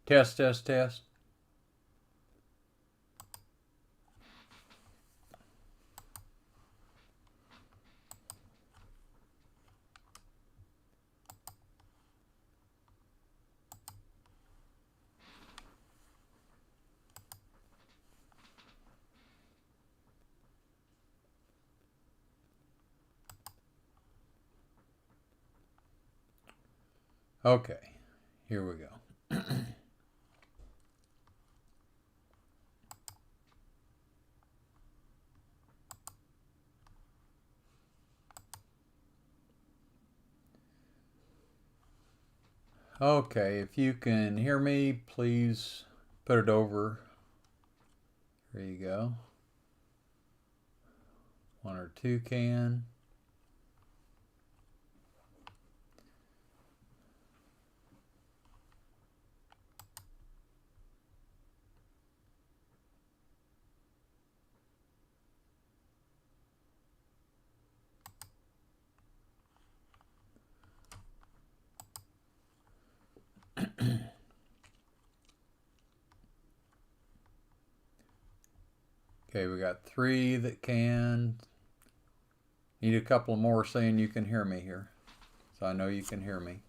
Test, test, test. Okay, here we go. Okay, if you can hear me, please put it over. There you go. One or two can. Okay, we got 3 that can. Need a couple more saying you can hear me here. So I know you can hear me.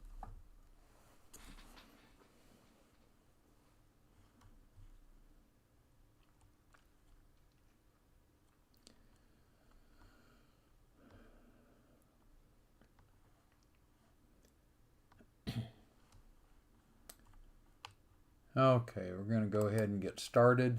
Okay, we're going to go ahead and get started.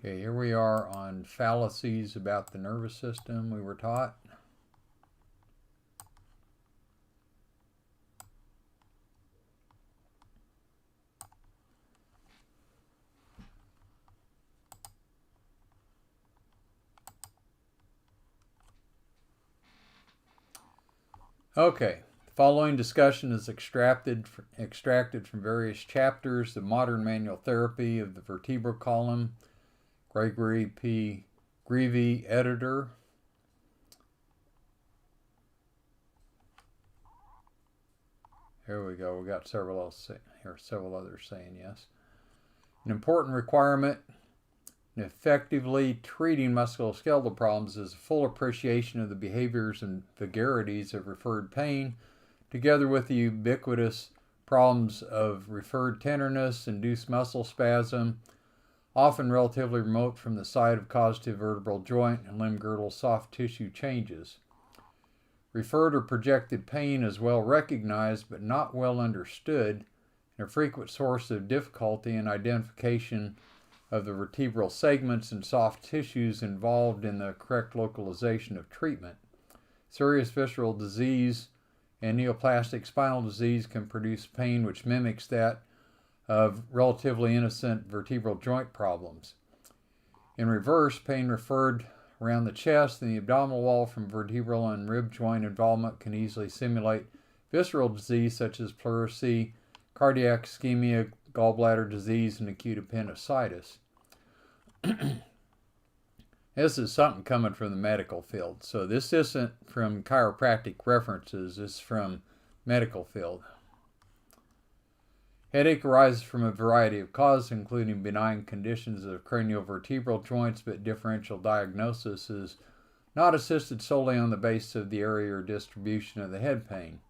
Okay, here we are on fallacies about the nervous system we were taught. Okay, the following discussion is extracted from various chapters of Modern Manual Therapy of the Vertebral Column, Gregory P. Greevy, editor. Here we go. We got several others saying yes. An important requirement in effectively treating musculoskeletal problems is a full appreciation of the behaviors and vagaries of referred pain, together with the ubiquitous problems of referred tenderness, induced muscle spasm, often relatively remote from the site of causative vertebral joint and limb girdle soft tissue changes. Referred or projected pain is well recognized but not well understood, and a frequent source of difficulty in identification of the vertebral segments and soft tissues involved in the correct localization of treatment. Serious visceral disease and neoplastic spinal disease can produce pain which mimics that of relatively innocent vertebral joint problems. In reverse, pain referred around the chest and the abdominal wall from vertebral and rib joint involvement can easily simulate visceral disease such as pleurisy, cardiac ischemia, gallbladder disease, and acute appendicitis. This is something coming from the medical field. So this isn't from chiropractic references, it's from medical field. Headache arises from a variety of causes, including benign conditions of craniovertebral joints, but differential diagnosis is not assisted solely on the basis of the area or distribution of the head pain.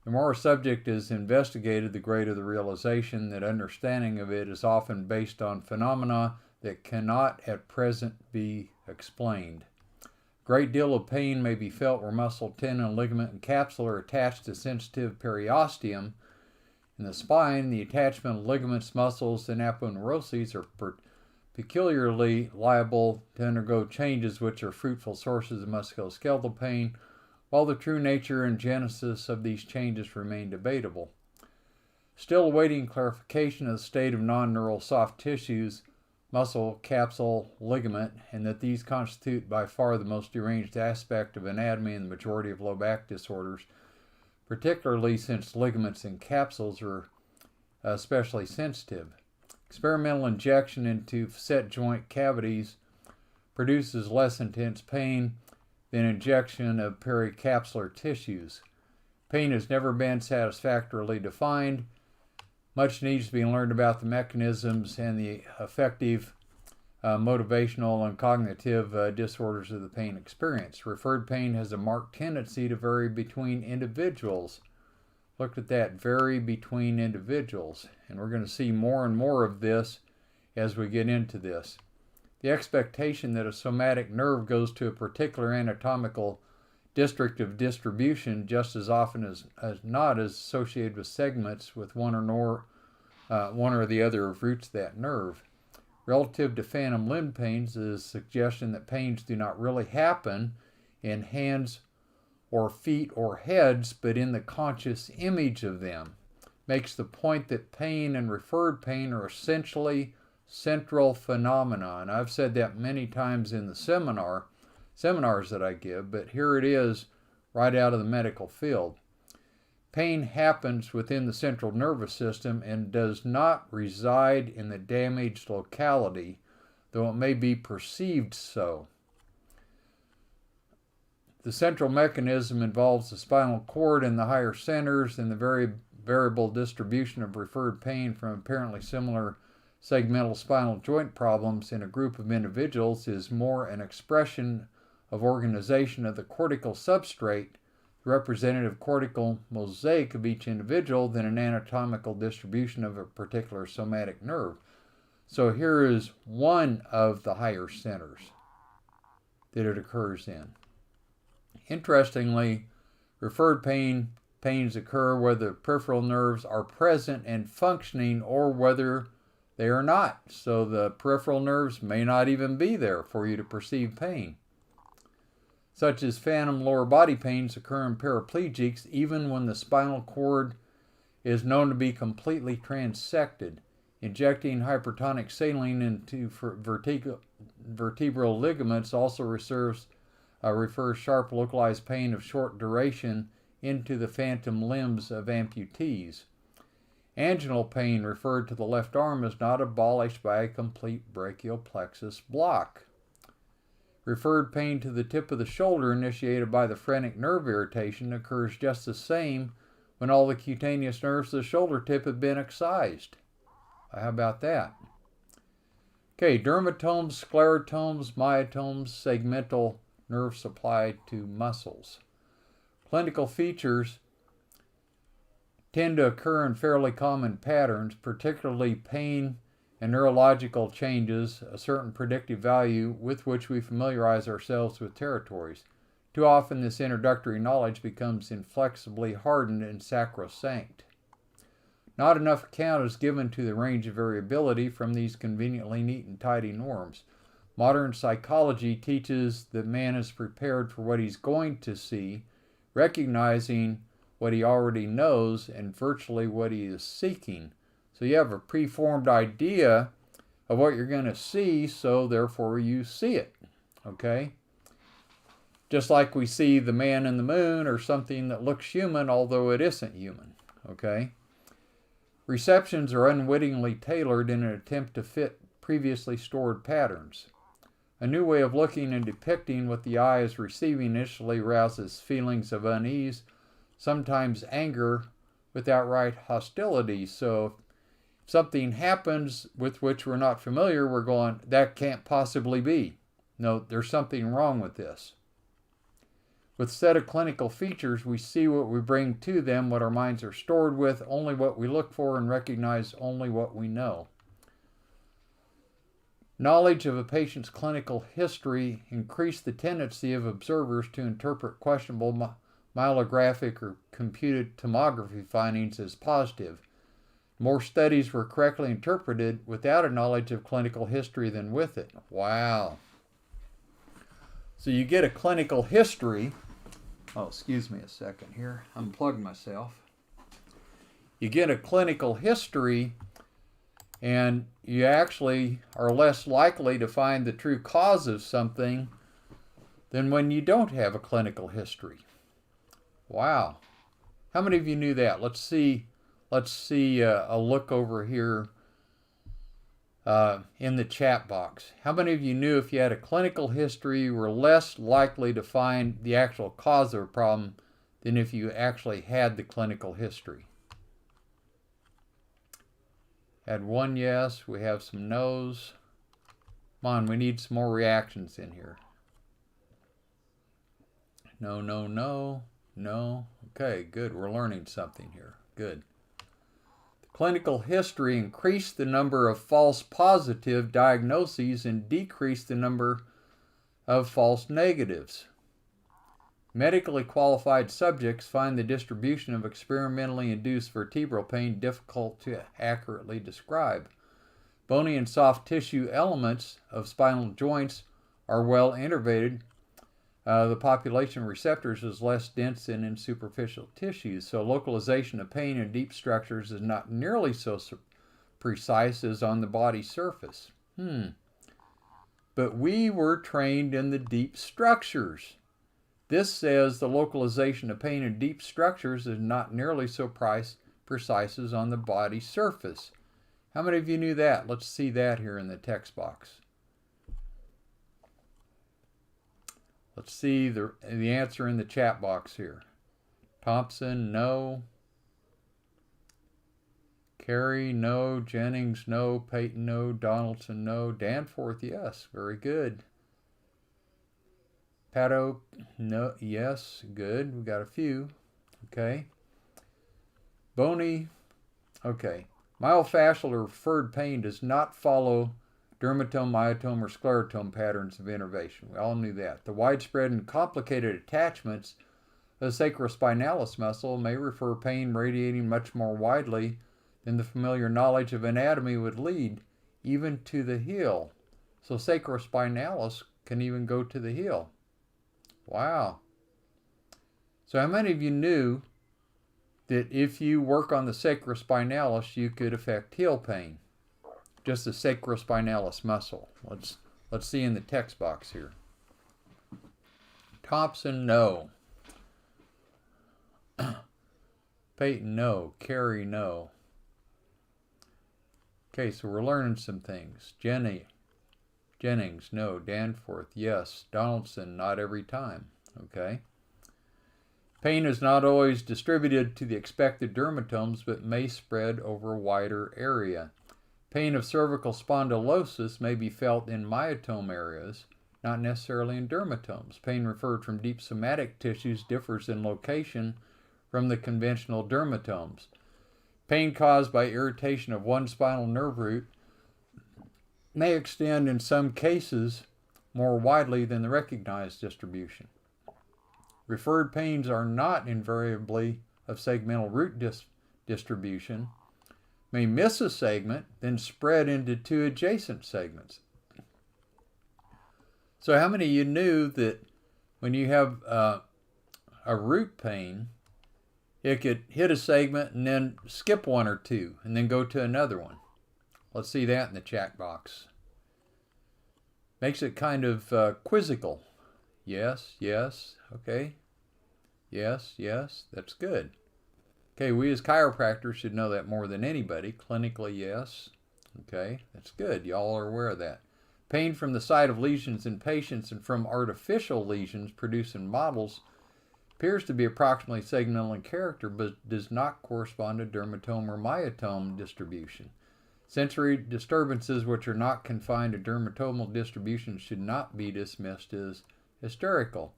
The more a subject is investigated, the greater the realization that understanding of it is often based on phenomena that cannot at present be explained. A great deal of pain may be felt where muscle, tendon, ligament, and capsule are attached to sensitive periosteum. In the spine, the attachment of ligaments, muscles, and aponeuroses are peculiarly liable to undergo changes which are fruitful sources of musculoskeletal pain, while the true nature and genesis of these changes remain debatable. Still awaiting clarification of the state of non-neural soft tissues, muscle, capsule, ligament, and that these constitute by far the most deranged aspect of anatomy in the majority of low back disorders, particularly since ligaments and capsules are especially sensitive. Experimental injection into facet joint cavities produces less intense pain than injection of pericapsular tissues. Pain has never been satisfactorily defined. Much needs to be learned about the mechanisms and the effective motivational and cognitive disorders of the pain experience. Referred pain has a marked tendency to vary between individuals. Look at that, vary between individuals. And we're going to see more and more of this as we get into this. The expectation that a somatic nerve goes to a particular anatomical district of distribution just as often as not is associated with segments with one or the other of roots of that nerve. Relative to phantom limb pains is a suggestion that pains do not really happen in hands or feet or heads, but in the conscious image of them. Makes the point that pain and referred pain are essentially central phenomena. And I've said that many times in the seminars that I give, but here it is right out of the medical field. Pain happens within the central nervous system and does not reside in the damaged locality, though it may be perceived so. The central mechanism involves the spinal cord and the higher centers, and the very variable distribution of referred pain from apparently similar segmental spinal joint problems in a group of individuals is more an expression of organization of the cortical substrate, the representative cortical mosaic of each individual, than an anatomical distribution of a particular somatic nerve. So here is one of the higher centers that it occurs in. Interestingly, referred pains occur whether peripheral nerves are present and functioning or whether they are not. So the peripheral nerves may not even be there for you to perceive pain. Such as phantom lower body pains occur in paraplegics even when the spinal cord is known to be completely transected. Injecting hypertonic saline into vertebral ligaments also refers sharp localized pain of short duration into the phantom limbs of amputees. Anginal pain referred to the left arm is not abolished by a complete brachial plexus block. Referred pain to the tip of the shoulder initiated by the phrenic nerve irritation occurs just the same when all the cutaneous nerves of the shoulder tip have been excised. How about that? Okay, dermatomes, sclerotomes, myotomes, segmental nerve supply to muscles. Clinical features tend to occur in fairly common patterns, particularly pain and neurological changes, a certain predictive value with which we familiarize ourselves with territories. Too often this introductory knowledge becomes inflexibly hardened and sacrosanct. Not enough account is given to the range of variability from these conveniently neat and tidy norms. Modern psychology teaches that man is prepared for what he's going to see, recognizing what he already knows and virtually what he is seeking. So you have a preformed idea of what you're going to see, so therefore you see it. Okay? Just like we see the man in the moon or something that looks human, although it isn't human. Okay? Receptions are unwittingly tailored in an attempt to fit previously stored patterns. A new way of looking and depicting what the eye is receiving initially rouses feelings of unease, sometimes anger, with outright hostility. So if something happens with which we're not familiar, we're going, that can't possibly be. No, there's something wrong with this. With a set of clinical features, we see what we bring to them, what our minds are stored with, only what we look for, and recognize only what we know. Knowledge of a patient's clinical history increased the tendency of observers to interpret questionable myelographic or computed tomography findings as positive. More studies were correctly interpreted without a knowledge of clinical history than with it. Wow. So you get a clinical history. Oh, excuse me a second here. Unplugged myself. You get a clinical history, and you actually are less likely to find the true cause of something than when you don't have a clinical history. Wow. How many of you knew that? Let's see a look over here in the chat box. How many of you knew if you had a clinical history, you were less likely to find the actual cause of a problem than if you actually had the clinical history? Had one yes, we have some no's. Come on, we need some more reactions in here. No, no, no, no. Okay, good. We're learning something here. Good. Clinical history increased the number of false positive diagnoses and decreased the number of false negatives. Medically qualified subjects find the distribution of experimentally induced vertebral pain difficult to accurately describe. Bony and soft tissue elements of spinal joints are well innervated. The population of receptors is less dense than in superficial tissues, so localization of pain in deep structures is not nearly so precise as on the body surface. But we were trained in the deep structures. This says the localization of pain in deep structures is not nearly so precise as on the body surface. How many of you knew that? Let's see that here in the text box. Let's see the answer in the chat box here. Thompson, no. Carey, no. Jennings, no. Payton, no. Donaldson, no. Danforth, yes. Very good. Pato, no. Yes. Good. We got a few. Okay. Boney, okay. Myofascial or referred pain does not follow dermatome, myotome, or sclerotome patterns of innervation. We all knew that. The widespread and complicated attachments of the sacrospinalis muscle may refer pain radiating much more widely than the familiar knowledge of anatomy would lead, even to the heel. So sacrospinalis can even go to the heel. Wow. So how many of you knew that if you work on the sacrospinalis, you could affect heel pain? Just the sacrospinalis muscle. Let's see in the text box here. Thompson, no. Payton, no. Carey, no. Okay, so we're learning some things. Jennings, no. Danforth, yes. Donaldson, not every time. Okay. Pain is not always distributed to the expected dermatomes, but may spread over a wider area. Pain of cervical spondylosis may be felt in myotome areas, not necessarily in dermatomes. Pain referred from deep somatic tissues differs in location from the conventional dermatomes. Pain caused by irritation of one spinal nerve root may extend in some cases more widely than the recognized distribution. Referred pains are not invariably of segmental root distribution, may miss a segment, then spread into two adjacent segments. So how many of you knew that when you have a root pain, it could hit a segment and then skip one or two and then go to another one? Let's see that in the chat box. Makes it kind of quizzical. Yes, yes, okay. Yes, yes, that's good. Okay, we as chiropractors should know that more than anybody. Clinically, yes. Okay, that's good. Y'all are aware of that. Pain from the site of lesions in patients and from artificial lesions produced in models appears to be approximately segmental in character, but does not correspond to dermatome or myotome distribution. Sensory disturbances which are not confined to dermatomal distribution should not be dismissed as hysterical.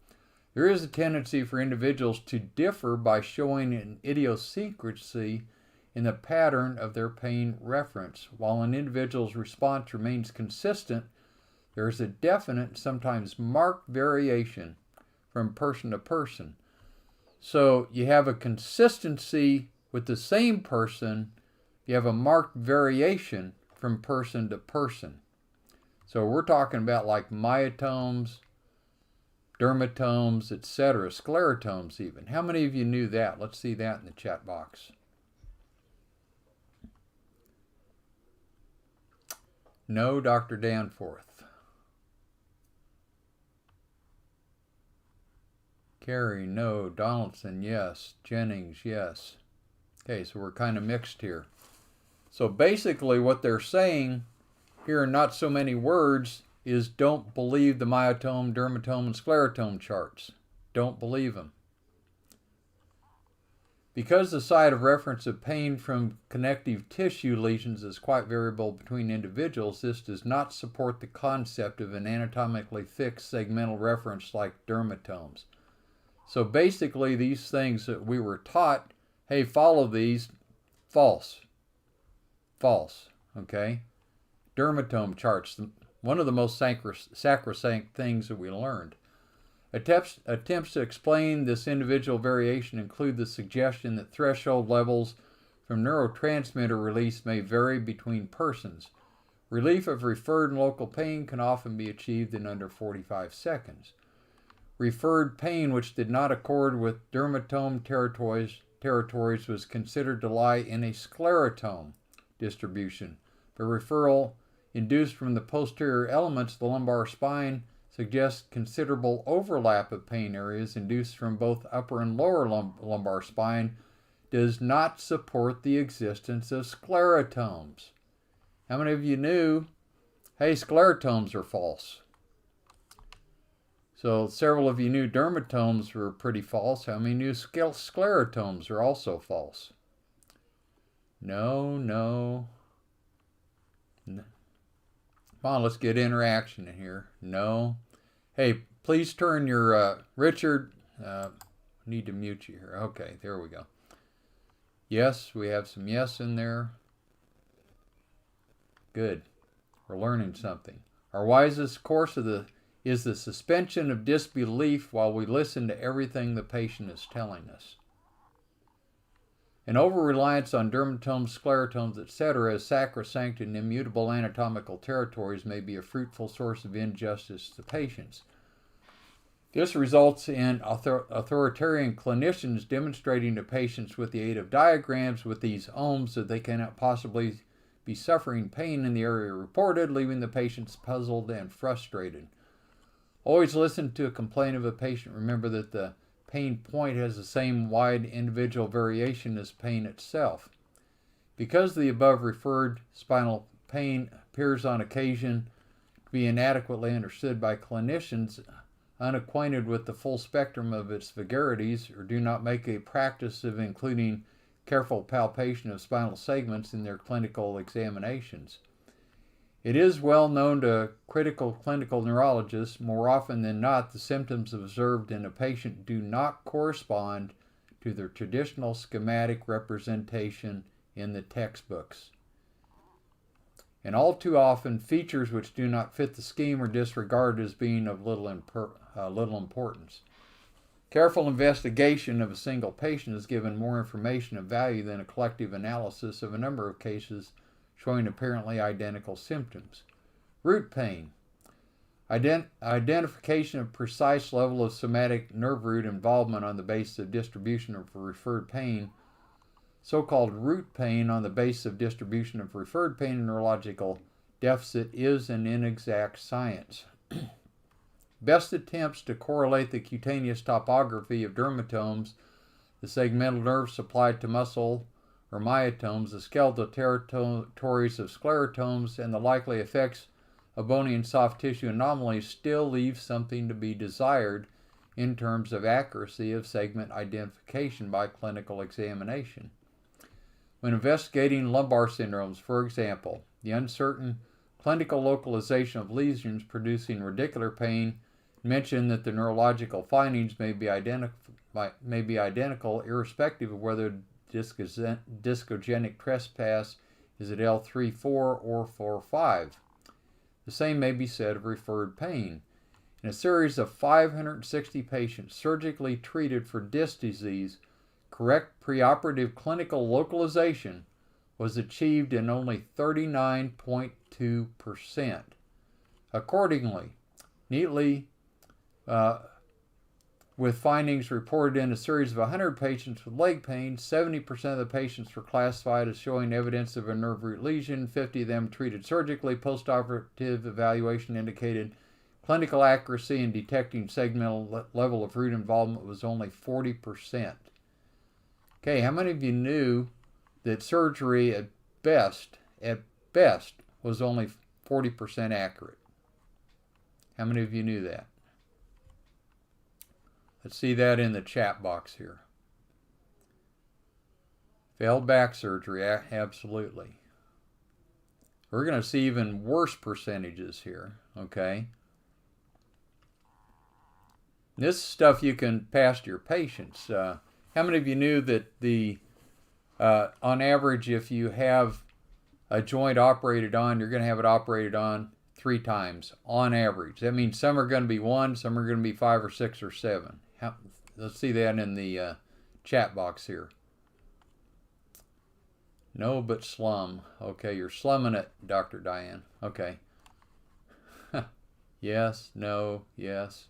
There is a tendency for individuals to differ by showing an idiosyncrasy in the pattern of their pain reference. While an individual's response remains consistent, there is a definite, sometimes marked variation from person to person. So you have a consistency with the same person, you have a marked variation from person to person. So we're talking about like myotomes, dermatomes, etc., sclerotomes even. How many of you knew that? Let's see that in the chat box. No, Dr. Danforth. Carey, no. Donaldson, yes. Jennings, yes. Okay, so we're kind of mixed here. So basically what they're saying here in not so many words is don't believe the myotome, dermatome, and sclerotome charts. Don't believe them. Because the site of reference of pain from connective tissue lesions is quite variable between individuals, this does not support the concept of an anatomically fixed segmental reference like dermatomes. So basically these things that we were taught, hey, follow these, false. False, okay? Dermatome charts, one of the most sacrosanct things that we learned. Attempts to explain this individual variation include the suggestion that threshold levels from neurotransmitter release may vary between persons. Relief of referred and local pain can often be achieved in under 45 seconds. Referred pain which did not accord with dermatome territories was considered to lie in a sclerotome distribution, but referral induced from the posterior elements of the lumbar spine suggests considerable overlap of pain areas induced from both upper and lower lumbar spine does not support the existence of sclerotomes. How many of you knew, hey, sclerotomes are false? So several of you knew dermatomes were pretty false. How many knew sclerotomes are also false? No. Come on, let's get interaction in here. No. Hey, please turn your, Richard, need to mute you here. Okay, there we go. Yes, we have some yes in there. Good. We're learning something. Our wisest course is the suspension of disbelief while we listen to everything the patient is telling us. An over-reliance on dermatomes, sclerotomes, etc. as sacrosanct and immutable anatomical territories may be a fruitful source of injustice to patients. This results in authoritarian clinicians demonstrating to patients with the aid of diagrams with these ohms that they cannot possibly be suffering pain in the area reported, leaving the patients puzzled and frustrated. Always listen to a complaint of a patient. Remember that the pain point has the same wide individual variation as pain itself. Because the above referred spinal pain appears on occasion to be inadequately understood by clinicians unacquainted with the full spectrum of its vagaries or do not make a practice of including careful palpation of spinal segments in their clinical examinations. It is well known to critical clinical neurologists, more often than not, the symptoms observed in a patient do not correspond to their traditional schematic representation in the textbooks. And all too often, features which do not fit the scheme are disregarded as being of little importance. Careful investigation of a single patient has given more information of value than a collective analysis of a number of cases showing apparently identical symptoms. Root pain. Identification of precise level of somatic nerve root involvement on the basis of distribution of referred pain. So-called root pain on the basis of distribution of referred pain and neurological deficit is an inexact science. Best attempts to correlate the cutaneous topography of dermatomes, the segmental nerve supplied to muscle, or myotomes, the skeletal territories of sclerotomes, and the likely effects of bony and soft tissue anomalies still leave something to be desired in terms of accuracy of segment identification by clinical examination. When investigating lumbar syndromes, for example, the uncertain clinical localization of lesions producing radicular pain mentioned that the neurological findings may be identical irrespective of whether discogenic trespass is at L3-4 or 4-5. The same may be said of referred pain. In a series of 560 patients surgically treated for disc disease, correct preoperative clinical localization was achieved in only 39.2%. Accordingly, neatly with findings reported in a series of 100 patients with leg pain, 70% of the patients were classified as showing evidence of a nerve root lesion, 50 of them treated surgically. Postoperative evaluation indicated Clinical accuracy in detecting segmental level of root involvement was only 40%. Okay, how many of you knew that surgery at best, was only 40% accurate? How many of you knew that? Let's see that in the chat box here. Failed back surgery, absolutely. We're going to see even worse percentages here, okay? This stuff you can pass to your patients. How many of you knew that on average, if you have a joint operated on, you're going to have it operated on 3 times on average? That means some are going to be 1, some are going to be 5 or 6 or 7. Let's see that in the chat box here. No, but slum. Okay, you're slumming it, Dr. Diane. Okay. Yes, no, yes.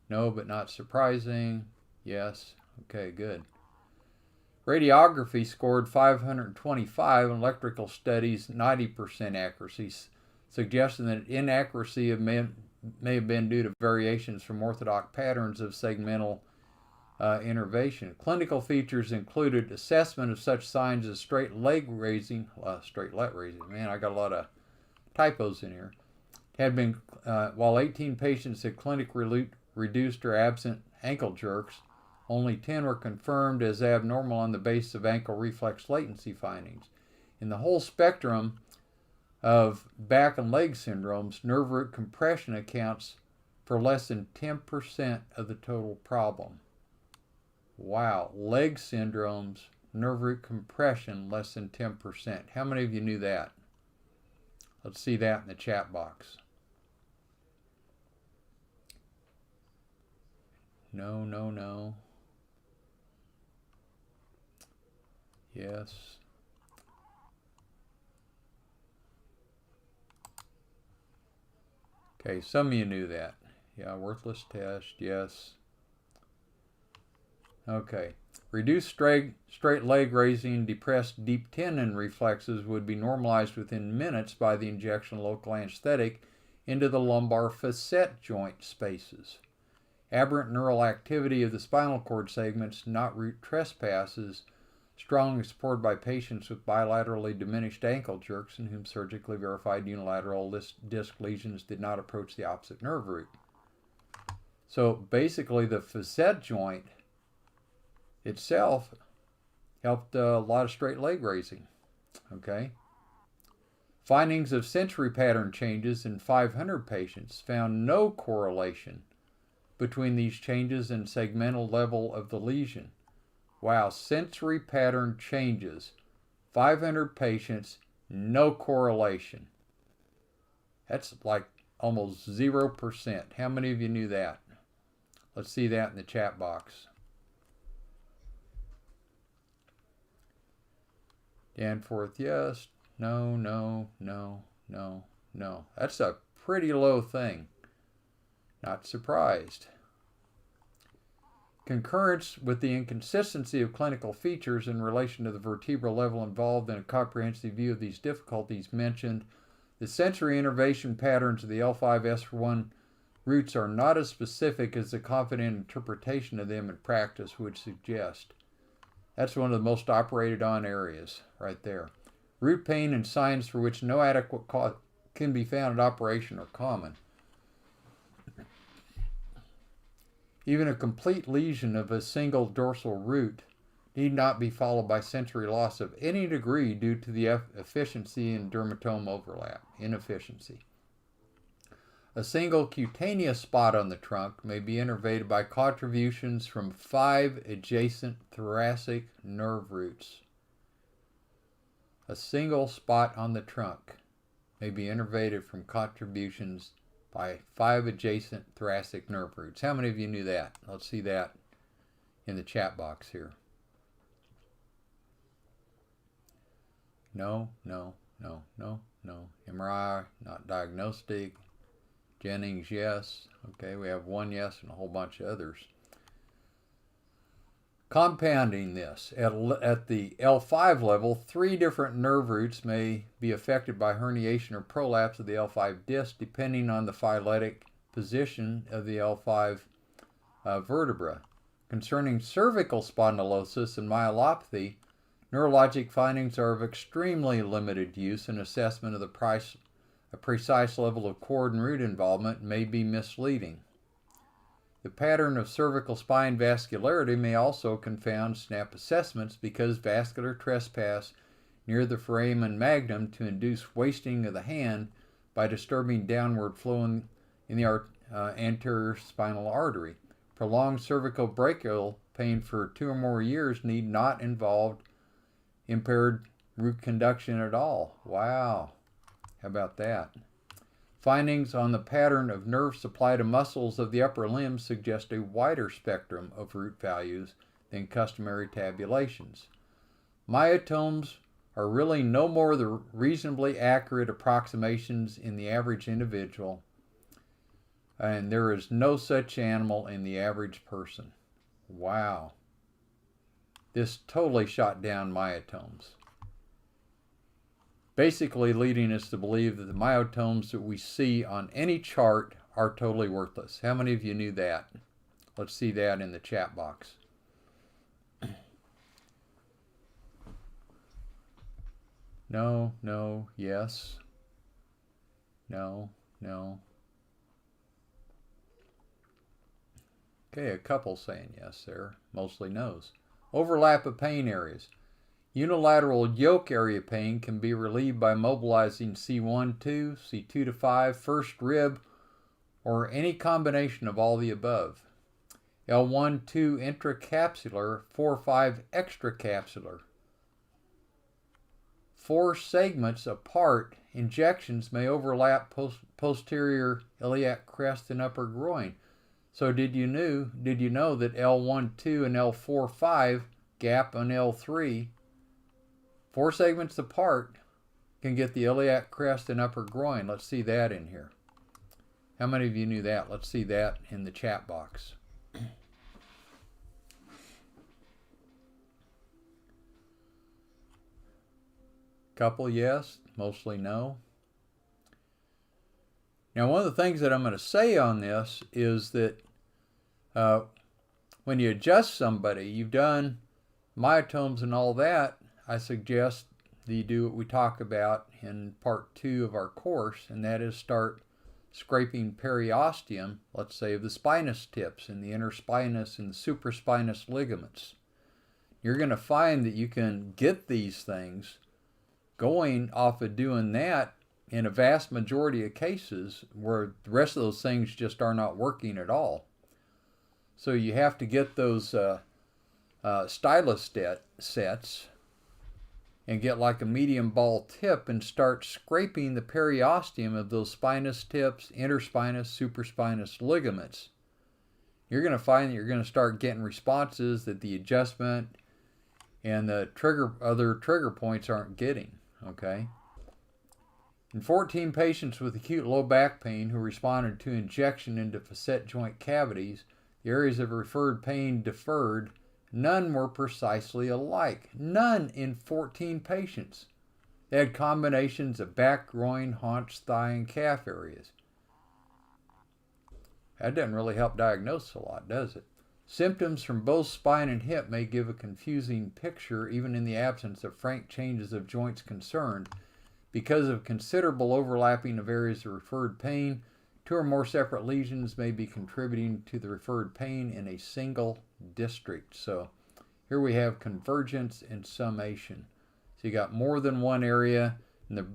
No, but not surprising. Yes. Okay, good. Radiography scored 525 and electrical studies 90% accuracy, suggesting that inaccuracy may have been due to variations from orthodox patterns of segmental intervention. Clinical features included assessment of such signs as straight leg raising. Man, I got a lot of typos in here. Had been while 18 patients had clinically reduced or absent ankle jerks, only 10 were confirmed as abnormal on the basis of ankle reflex latency findings. In the whole spectrum of back and leg syndromes, nerve root compression accounts for less than 10% of the total problem. Wow, leg syndromes, nerve root compression, less than 10%. How many of you knew that? Let's see that in the chat box. No, no, no. Yes. Okay, some of you knew that. Yeah, worthless test, yes. Okay. Reduced straight leg raising, depressed deep tendon reflexes would be normalized within minutes by the injection of local anesthetic into the lumbar facet joint spaces. Aberrant neural activity of the spinal cord segments, not root trespasses, strongly supported by patients with bilaterally diminished ankle jerks in whom surgically verified unilateral disc lesions did not approach the opposite nerve root. So basically the facet joint itself helped a lot of straight leg raising. Okay. Findings of sensory pattern changes in 500 patients found no correlation between these changes and segmental level of the lesion. Wow, sensory pattern changes. 500 patients, no correlation. That's like almost 0%. How many of you knew that? Let's see that in the chat box. Danforth, yes. No, no, no, no, no. That's a pretty low thing. Not surprised. Concurrence with the inconsistency of clinical features in relation to the vertebral level involved in a comprehensive view of these difficulties mentioned, the sensory innervation patterns of the L5-S1 roots are not as specific as the confident interpretation of them in practice would suggest. That's one of the most operated on areas right there. Root pain and signs for which no adequate cause can be found at operation are common. Even a complete lesion of a single dorsal root need not be followed by sensory loss of any degree due to the efficiency in dermatome overlap, inefficiency. A single cutaneous spot on the trunk may be innervated by contributions from 5 adjacent thoracic nerve roots. A single spot on the trunk may be innervated from contributions by 5 adjacent thoracic nerve roots. How many of you knew that? Let's see that in the chat box here. No, no, no, no, no. MRI, not diagnostic. Jennings, yes. Okay, we have 1 yes and a whole bunch of others. Compounding this, at the L5 level, 3 different nerve roots may be affected by herniation or prolapse of the L5 disc depending on the phyletic position of the L5 vertebra. Concerning cervical spondylosis and myelopathy, neurologic findings are of extremely limited use in assessment of a precise level of cord and root involvement may be misleading. The pattern of cervical spine vascularity may also confound SNAP assessments because vascular trespass near the foramen magnum to induce wasting of the hand by disturbing downward flow in the anterior spinal artery. Prolonged cervical brachial pain for 2 or more years need not involve impaired root conduction at all. Wow. How about that? Findings on the pattern of nerve supply to muscles of the upper limbs suggest a wider spectrum of root values than customary tabulations. Myotomes are really no more than reasonably accurate approximations in the average individual, and there is no such animal in the average person. Wow. This totally shot down myotomes, basically leading us to believe that the myotomes that we see on any chart are totally worthless. How many of you knew that? Let's see that in the chat box. No, no, yes. No, no. Okay, a couple saying yes there, mostly no's. Overlap of pain areas. Unilateral yoke area pain can be relieved by mobilizing C1, 2, C2 to 5, first rib, or any combination of all the above. L1, 2 intracapsular, 4, 5 extracapsular. 4 segments apart, injections may overlap posterior iliac crest and upper groin. So did you know that L1, 2 and L4, 5 gap on L3, 4 segments apart, can get the iliac crest and upper groin? Let's see that in here. How many of you knew that? Let's see that in the chat box. Couple yes, mostly no. Now, one of the things that I'm going to say on this is that when you adjust somebody, you've done myotomes and all that, I suggest that you do what we talk about in part 2 of our course, and that is start scraping periosteum, let's say, of the spinous tips and the interspinous and the supraspinous ligaments. You're going to find that you can get these things going off of doing that in a vast majority of cases where the rest of those things just are not working at all. So you have to get those stylus sets and get like a medium ball tip and start scraping the periosteum of those spinous tips, interspinous, supraspinous ligaments. You're going to find that you're going to start getting responses that the adjustment and the other trigger points aren't getting, okay? In 14 patients with acute low back pain who responded to injection into facet joint cavities, the areas of referred pain deferred. None were precisely alike. None in 14 patients. They had combinations of back, groin, haunch, thigh, and calf areas. That doesn't really help diagnose a lot, does it? Symptoms from both spine and hip may give a confusing picture even in the absence of frank changes of joints concerned. Because of considerable overlapping of areas of referred pain, 2 or more separate lesions may be contributing to the referred pain in a single district. So here we have convergence and summation. So you got more than one area, and the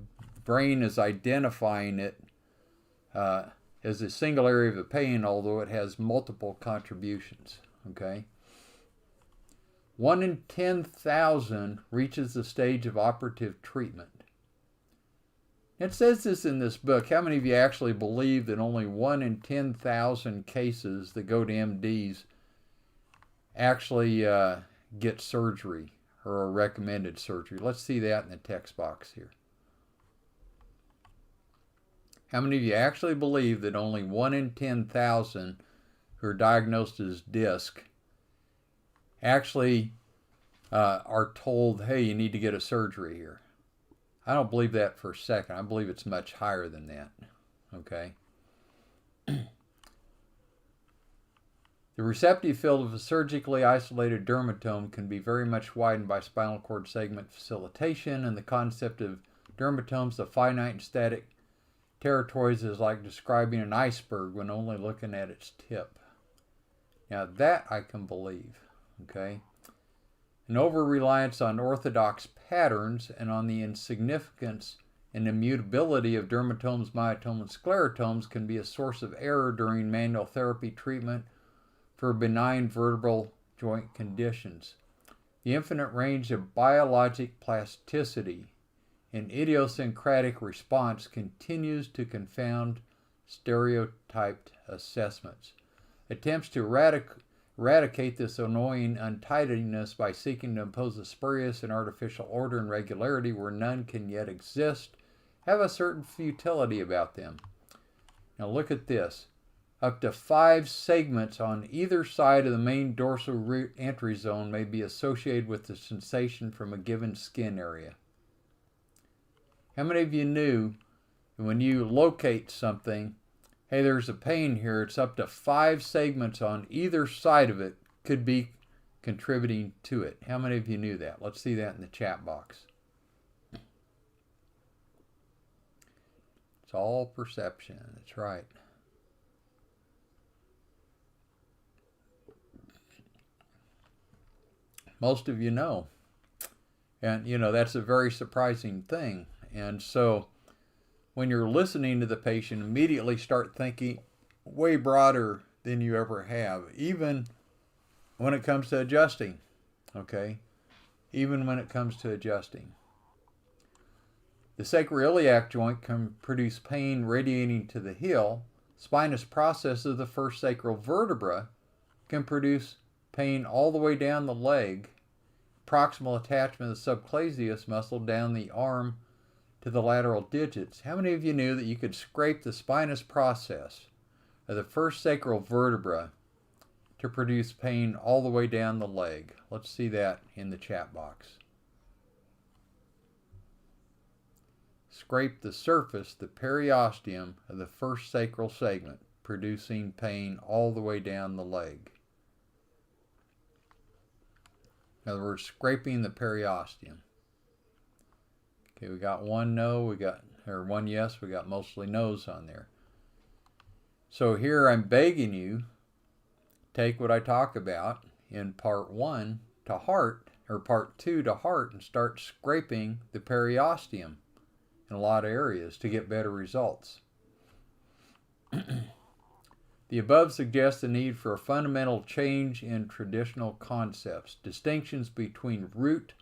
brain is identifying it as a single area of the pain, although it has multiple contributions. Okay. 1 in 10,000 reaches the stage of operative treatment. It says this in this book. How many of you actually believe that only 1 in 10,000 cases that go to MDs actually get surgery or a recommended surgery? Let's see that in the text box here. How many of you actually believe that only 1 in 10,000 who are diagnosed as disc actually are told, hey, you need to get a surgery here? I don't believe that for a second. I believe it's much higher than that. Okay. The receptive field of a surgically isolated dermatome can be very much widened by spinal cord segment facilitation, and the concept of dermatomes of finite and static territories is like describing an iceberg when only looking at its tip. Now that I can believe, okay? An over-reliance on orthodox patterns and on the insignificance and immutability of dermatomes, myotomes, and sclerotomes can be a source of error during manual therapy treatment for benign vertebral joint conditions. The infinite range of biologic plasticity and idiosyncratic response continues to confound stereotyped assessments. Attempts to eradicate this annoying untidiness by seeking to impose a spurious and artificial order and regularity where none can yet exist have a certain futility about them. Now look at this. Up to 5 segments on either side of the main dorsal root entry zone may be associated with the sensation from a given skin area. How many of you knew that when you locate something, hey, there's a pain here, it's up to 5 segments on either side of it could be contributing to it? How many of you knew that? Let's see that in the chat box. It's all perception. That's right. Most of you know. And, that's a very surprising thing. And so when you're listening to the patient, immediately start thinking way broader than you ever have, even when it comes to adjusting, okay? Even when it comes to adjusting. The sacroiliac joint can produce pain radiating to the heel. Spinous process of the first sacral vertebra can produce pain all the way down the leg. Proximal attachment of the subclavius muscle down the arm to the lateral digits. How many of you knew that you could scrape the spinous process of the first sacral vertebra to produce pain all the way down the leg? Let's see that in the chat box. Scrape the surface, the periosteum of the first sacral segment, producing pain all the way down the leg. In other words, scraping the periosteum. Okay, we got one no, one yes, we got mostly no's on there. So here I'm begging you, take what I talk about in part 1 to heart, or part 2 to heart, and start scraping the periosteum in a lot of areas to get better results. The above suggests the need for a fundamental change in traditional concepts. Distinctions between root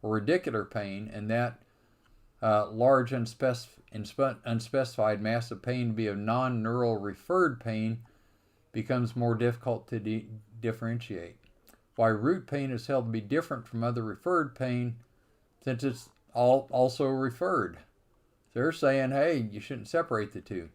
or radicular pain and that large unspecified mass of pain be of non-neural referred pain becomes more difficult to differentiate. Why root pain is held to be different from other referred pain since it's also referred. They're saying, hey, you shouldn't separate the two.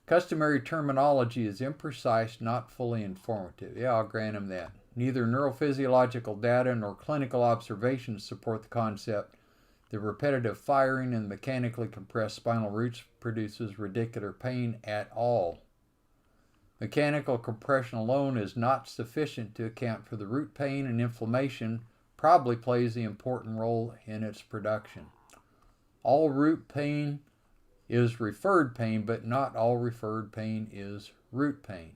Customary terminology is imprecise, not fully informative. Yeah, I'll grant him that. Neither neurophysiological data nor clinical observations support the concept that repetitive firing in mechanically compressed spinal roots produces radicular pain at all. Mechanical compression alone is not sufficient to account for the root pain, and inflammation probably plays the important role in its production. All root pain is referred pain, but not all referred pain is root pain.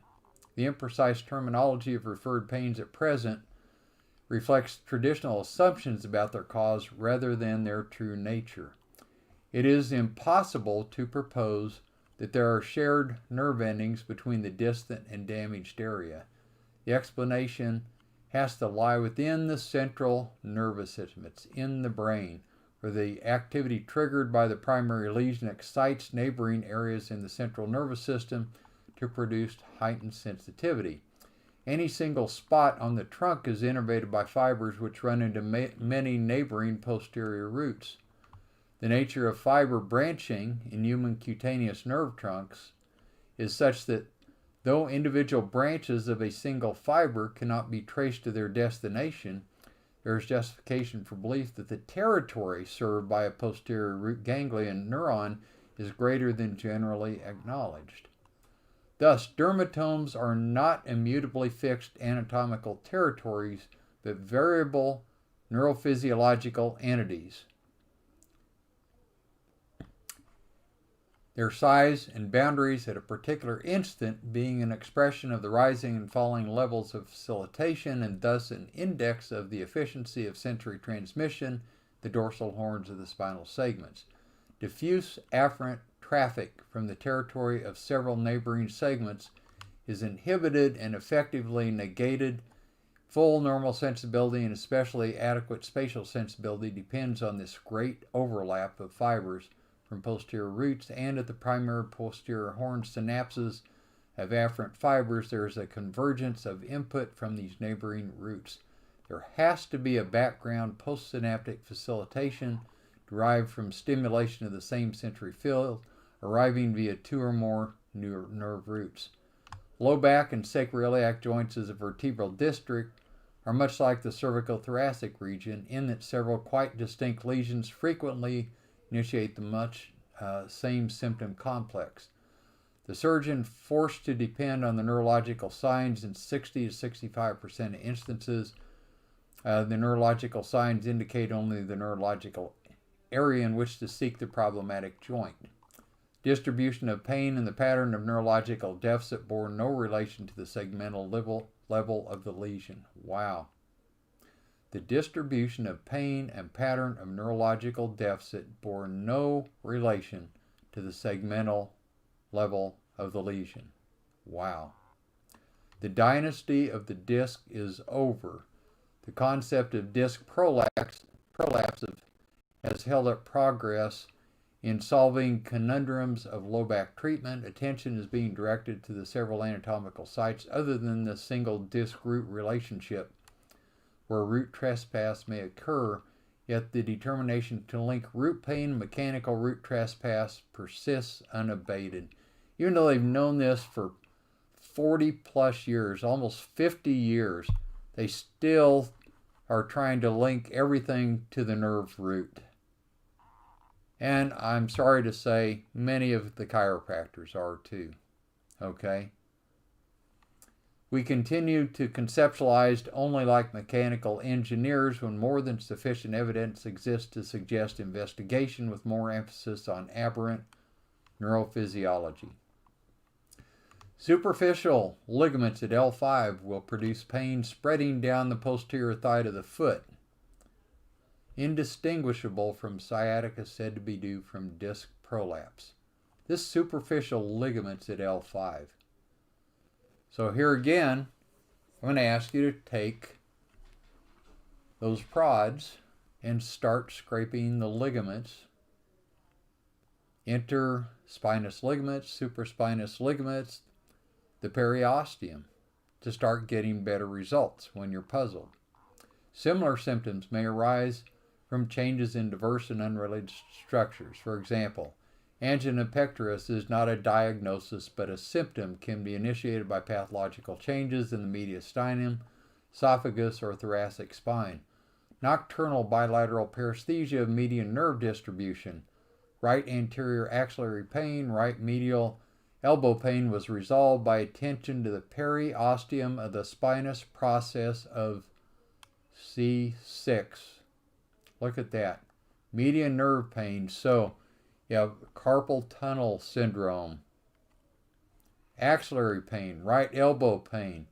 The imprecise terminology of referred pains at present reflects traditional assumptions about their cause rather than their true nature. It is impossible to propose that there are shared nerve endings between the distant and damaged area. The explanation has to lie within the central nervous system. It's in the brain, where the activity triggered by the primary lesion excites neighboring areas in the central nervous system to produce heightened sensitivity. Any single spot on the trunk is innervated by fibers which run into many neighboring posterior roots. The nature of fiber branching in human cutaneous nerve trunks is such that though individual branches of a single fiber cannot be traced to their destination, there is justification for belief that the territory served by a posterior root ganglion neuron is greater than generally acknowledged. Thus, dermatomes are not immutably fixed anatomical territories, but variable neurophysiological entities. Their size and boundaries at a particular instant being an expression of the rising and falling levels of facilitation and thus an index of the efficiency of sensory transmission, the dorsal horns of the spinal segments. Diffuse afferent traffic from the territory of several neighboring segments is inhibited and effectively negated. Full normal sensibility and especially adequate spatial sensibility depends on this great overlap of fibers from posterior roots, and at the primary posterior horn synapses of afferent fibers, there is a convergence of input from these neighboring roots. There has to be a background postsynaptic facilitation derived from stimulation of the same sensory field, arriving via two or more nerve roots. Low back and sacroiliac joints as a vertebral district are much like the cervicothoracic region in that several quite distinct lesions frequently initiate the much same symptom complex. The surgeon forced to depend on the neurological signs in 60 to 65% of instances. The neurological signs indicate only the neurological area in which to seek the problematic joint. Distribution of pain and the pattern of neurological deficit bore no relation to the segmental level of the lesion. Wow. The distribution of pain and pattern of neurological deficit bore no relation to the segmental level of the lesion. Wow. The dynasty of the disc is over. The concept of disc prolapse has held up progress in solving conundrums of low back treatment. Attention is being directed to the several anatomical sites other than the single disc-root relationship where root trespass may occur, yet the determination to link root pain and mechanical root trespass persists unabated. Even though they've known this for 40 plus years, almost 50 years, they still are trying to link everything to the nerve root. And I'm sorry to say, many of the chiropractors are too. Okay? We continue to conceptualize only like mechanical engineers when more than sufficient evidence exists to suggest investigation with more emphasis on aberrant neurophysiology. Superficial ligaments at L5 will produce pain spreading down the posterior thigh of the foot, indistinguishable from sciatica said to be due from disc prolapse. This superficial ligaments at L5. So here again, I'm going to ask you to take those prods and start scraping the ligaments, interspinous ligaments, supraspinous ligaments, the periosteum, to start getting better results when you're puzzled. Similar symptoms may arise from changes in diverse and unrelated structures. For example, angina pectoris is not a diagnosis, but a symptom can be initiated by pathological changes in the mediastinum, esophagus, or thoracic spine. Nocturnal bilateral paresthesia of median nerve distribution, right anterior axillary pain, right medial elbow pain was resolved by attention to the periosteum of the spinous process of C6. Look at that. Median nerve pain. So, you have carpal tunnel syndrome, axillary pain, right elbow pain,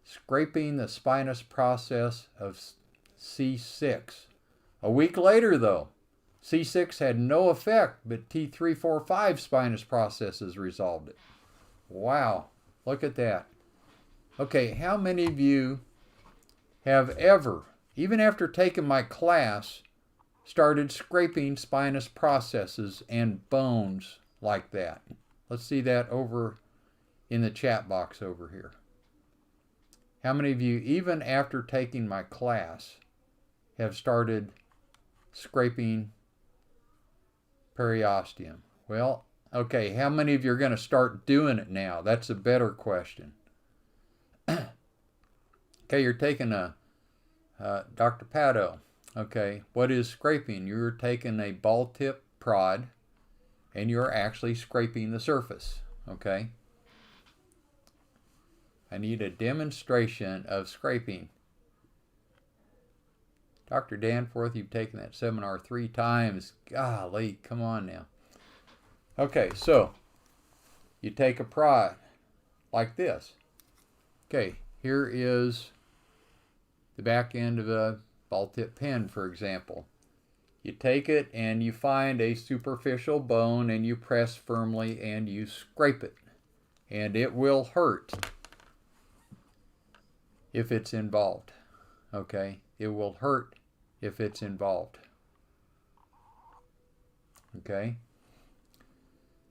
scraping the spinous process of C6. A week later, though, C6 had no effect, but T3, 4, 5 spinous processes resolved it. Wow, look at that. Okay, how many of you have ever, even after taking my class, started scraping spinous processes and bones like that? Let's see that over in the chat box over here. How many of you, even after taking my class, have started scraping periosteum? Well, okay, how many of you are going to start doing it now? That's a better question. Okay, you're taking a Dr. Pato. Okay, what is scraping? You're taking a ball tip prod and you're actually scraping the surface. Okay, I need a demonstration of scraping. Dr. Danforth, you've taken that seminar 3 times. Golly, come on now. Okay, so you take a prod like this. Okay, here is the back end of a ball tip pen, for example. You take it and you find a superficial bone and you press firmly and you scrape it. And it will hurt if it's involved. Okay, it will hurt if it's involved. Okay.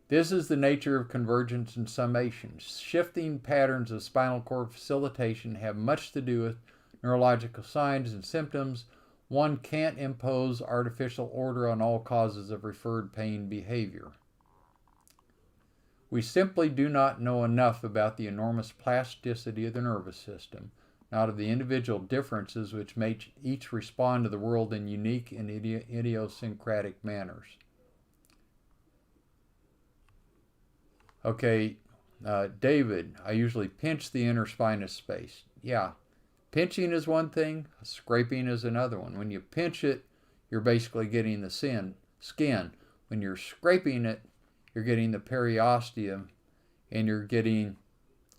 This is the nature of convergence and summation. Shifting patterns of spinal cord facilitation have much to do with neurological signs and symptoms. One can't impose artificial order on all causes of referred pain behavior. We simply do not know enough about the enormous plasticity of the nervous system, not of the individual differences which make each respond to the world in unique and idiosyncratic manners. Okay, David, I usually pinch the inner spinous space. Yeah, pinching is one thing, scraping is another one. When you pinch it, you're basically getting the skin. When you're scraping it, you're getting the periosteum, and you're getting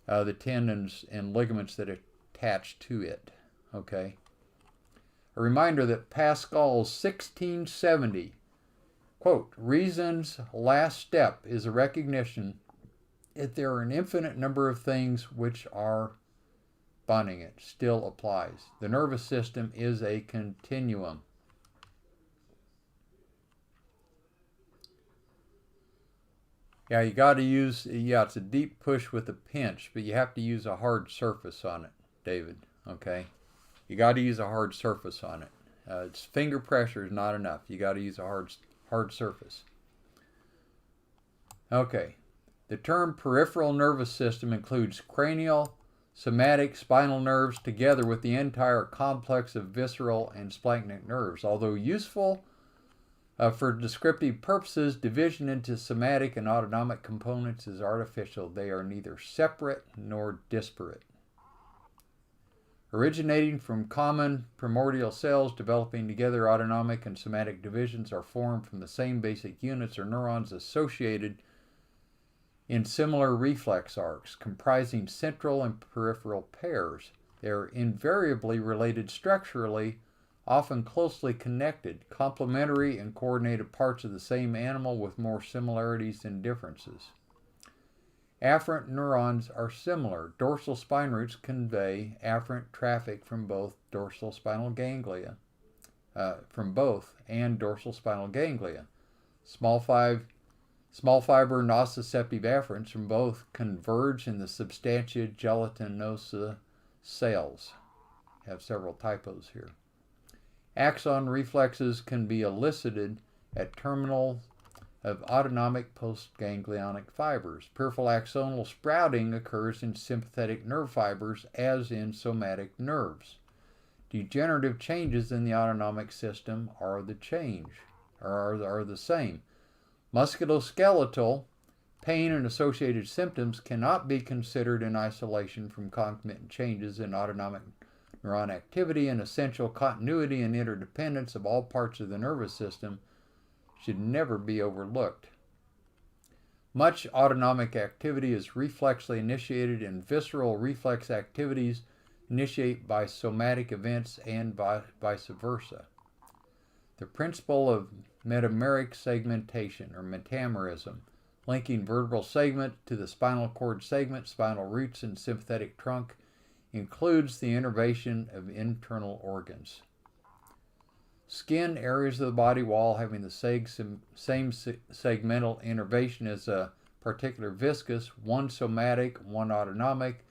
the tendons and ligaments that attach to it. Okay. A reminder that Pascal's 1670, quote, reason's last step is a recognition that there are an infinite number of things which are bonding it, still applies. The nervous system is a continuum. Yeah, you got to use, it's a deep push with a pinch, but you have to use a hard surface on it, David, okay? You got to use a hard surface on it. It's finger pressure is not enough. You got to use a hard surface. Okay. The term peripheral nervous system includes cranial, somatic, spinal nerves together with the entire complex of visceral and splanchnic nerves. Although useful for descriptive purposes, division into somatic and autonomic components is artificial. They are neither separate nor disparate. Originating from common primordial cells, developing together, autonomic and somatic divisions are formed from the same basic units or neurons associated in similar reflex arcs, comprising central and peripheral pairs. They are invariably related structurally, often closely connected, complementary and coordinated parts of the same animal with more similarities than differences. Afferent neurons are similar. Dorsal spine roots convey afferent traffic from both dorsal spinal ganglia, and dorsal spinal ganglia. Small fiber nociceptive afferents from both converge in the substantia gelatinosa cells. I have several typos here. Axon reflexes can be elicited at terminal of autonomic postganglionic fibers. Peripheral axonal sprouting occurs in sympathetic nerve fibers as in somatic nerves. Degenerative changes in the autonomic system are the same. Musculoskeletal pain and associated symptoms cannot be considered in isolation from concomitant changes in autonomic neuron activity, and essential continuity and interdependence of all parts of the nervous system should never be overlooked. Much autonomic activity is reflexly initiated, and visceral reflex activities initiate by somatic events and vice versa. The principle of metameric segmentation, or metamerism, linking vertebral segment to the spinal cord segment, spinal roots, and sympathetic trunk, includes the innervation of internal organs. Skin areas of the body wall having the same segmental innervation as a particular viscus, one somatic, one autonomic,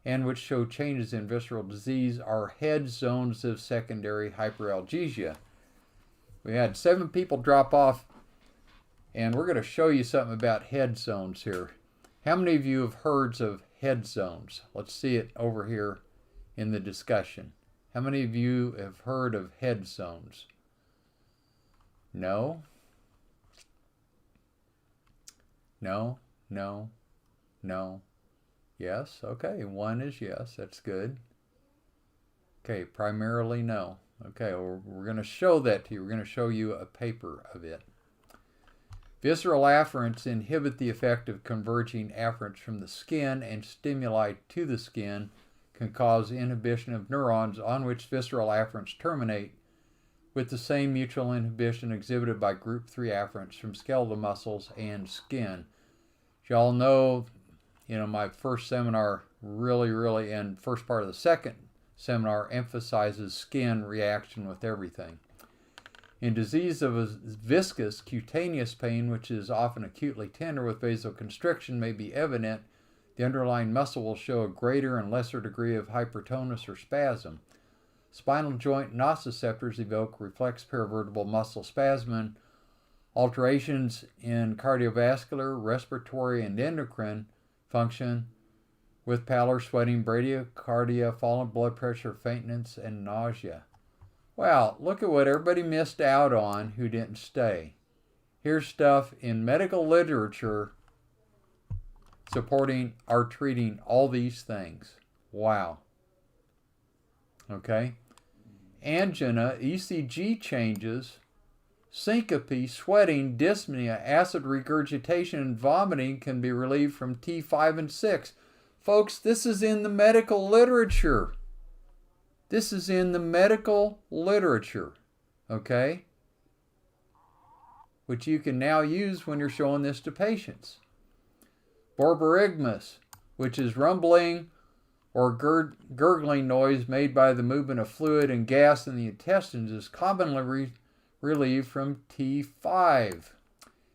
and which show changes in visceral disease are head zones of secondary hyperalgesia. We had 7 people drop off, and we're going to show you something about head zones here. How many of you have heard of head zones? Let's see it over here in the discussion. How many of you have heard of head zones? No? No, no, no, Yes. Okay. 1 is yes. That's good. Okay. Primarily no. Okay. We're going to show that to you. We're going to show you a paper of it. Visceral afferents inhibit the effect of converging afferents from the skin, and stimuli to the skin can cause inhibition of neurons on which visceral afferents terminate, with the same mutual inhibition exhibited by group 3 afferents from skeletal muscles and skin. As y'all know, my first seminar really, and first part of the second seminar emphasizes skin reaction with everything. In disease of a viscous cutaneous pain, which is often acutely tender with vasoconstriction, may be evident, the underlying muscle will show a greater and lesser degree of hypertonus or spasm. Spinal joint nociceptors evoke reflex paravertebral muscle spasm. Alterations in cardiovascular, respiratory, and endocrine function with pallor, sweating, bradycardia, fallen blood pressure, faintness, and nausea. Wow, look at what everybody missed out on who didn't stay. Here's stuff in medical literature supporting or treating all these things. Wow. Okay. Angina, ECG changes, syncope, sweating, dyspnea, acid regurgitation, and vomiting can be relieved from T5 and 6. Folks, this is in the medical literature. This is in the medical literature, okay? Which you can now use when you're showing this to patients. Borborygmus, which is rumbling or gurgling noise made by the movement of fluid and gas in the intestines, is commonly relieved from T5.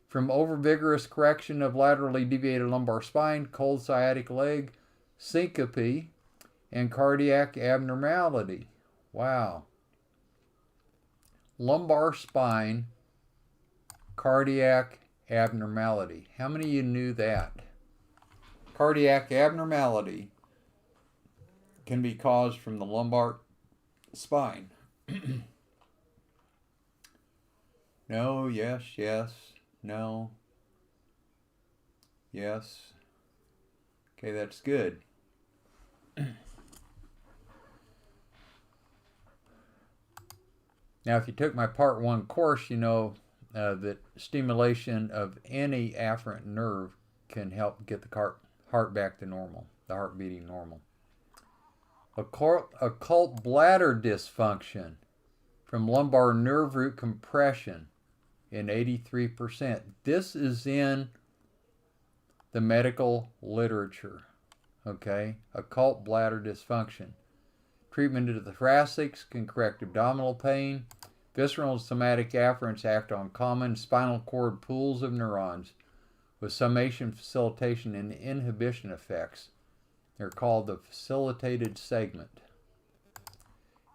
From overvigorous correction of laterally deviated lumbar spine, cold sciatic leg, syncope, and cardiac abnormality. Wow. Lumbar spine, cardiac abnormality. How many of you knew that? Cardiac abnormality can be caused from the lumbar spine. No, yes, no, yes. Okay, that's good. Now, if you took my Part 1 course, you know that stimulation of any afferent nerve can help get the heart back to normal, the heart beating normal. Occult bladder dysfunction from lumbar nerve root compression in 83%. This is in the medical literature, okay? Occult bladder dysfunction. Treatment of the thoracics can correct abdominal pain. Visceral and somatic afferents act on common spinal cord pools of neurons with summation, facilitation, and inhibition effects. They're called the facilitated segment.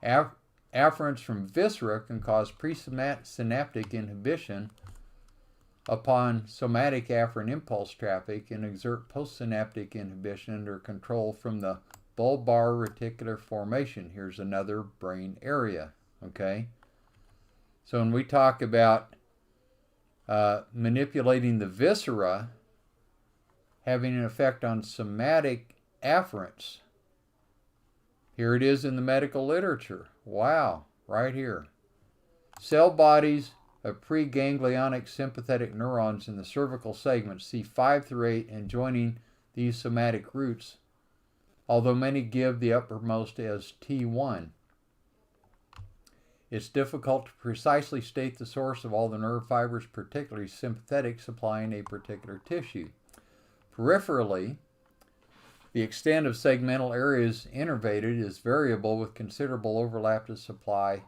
Afferents from viscera can cause presynaptic inhibition upon somatic afferent impulse traffic and exert postsynaptic inhibition under control from the bulbar reticular formation. Here's another brain area, okay? So when we talk about manipulating the viscera, having an effect on somatic afferents, here it is in the medical literature. Wow, right here. Cell bodies of preganglionic sympathetic neurons in the cervical segment, C5 through 8, and joining these somatic roots, although many give the uppermost as T1. It's difficult to precisely state the source of all the nerve fibers, particularly sympathetic, supplying a particular tissue. Peripherally, the extent of segmental areas innervated is variable with considerable overlap to supply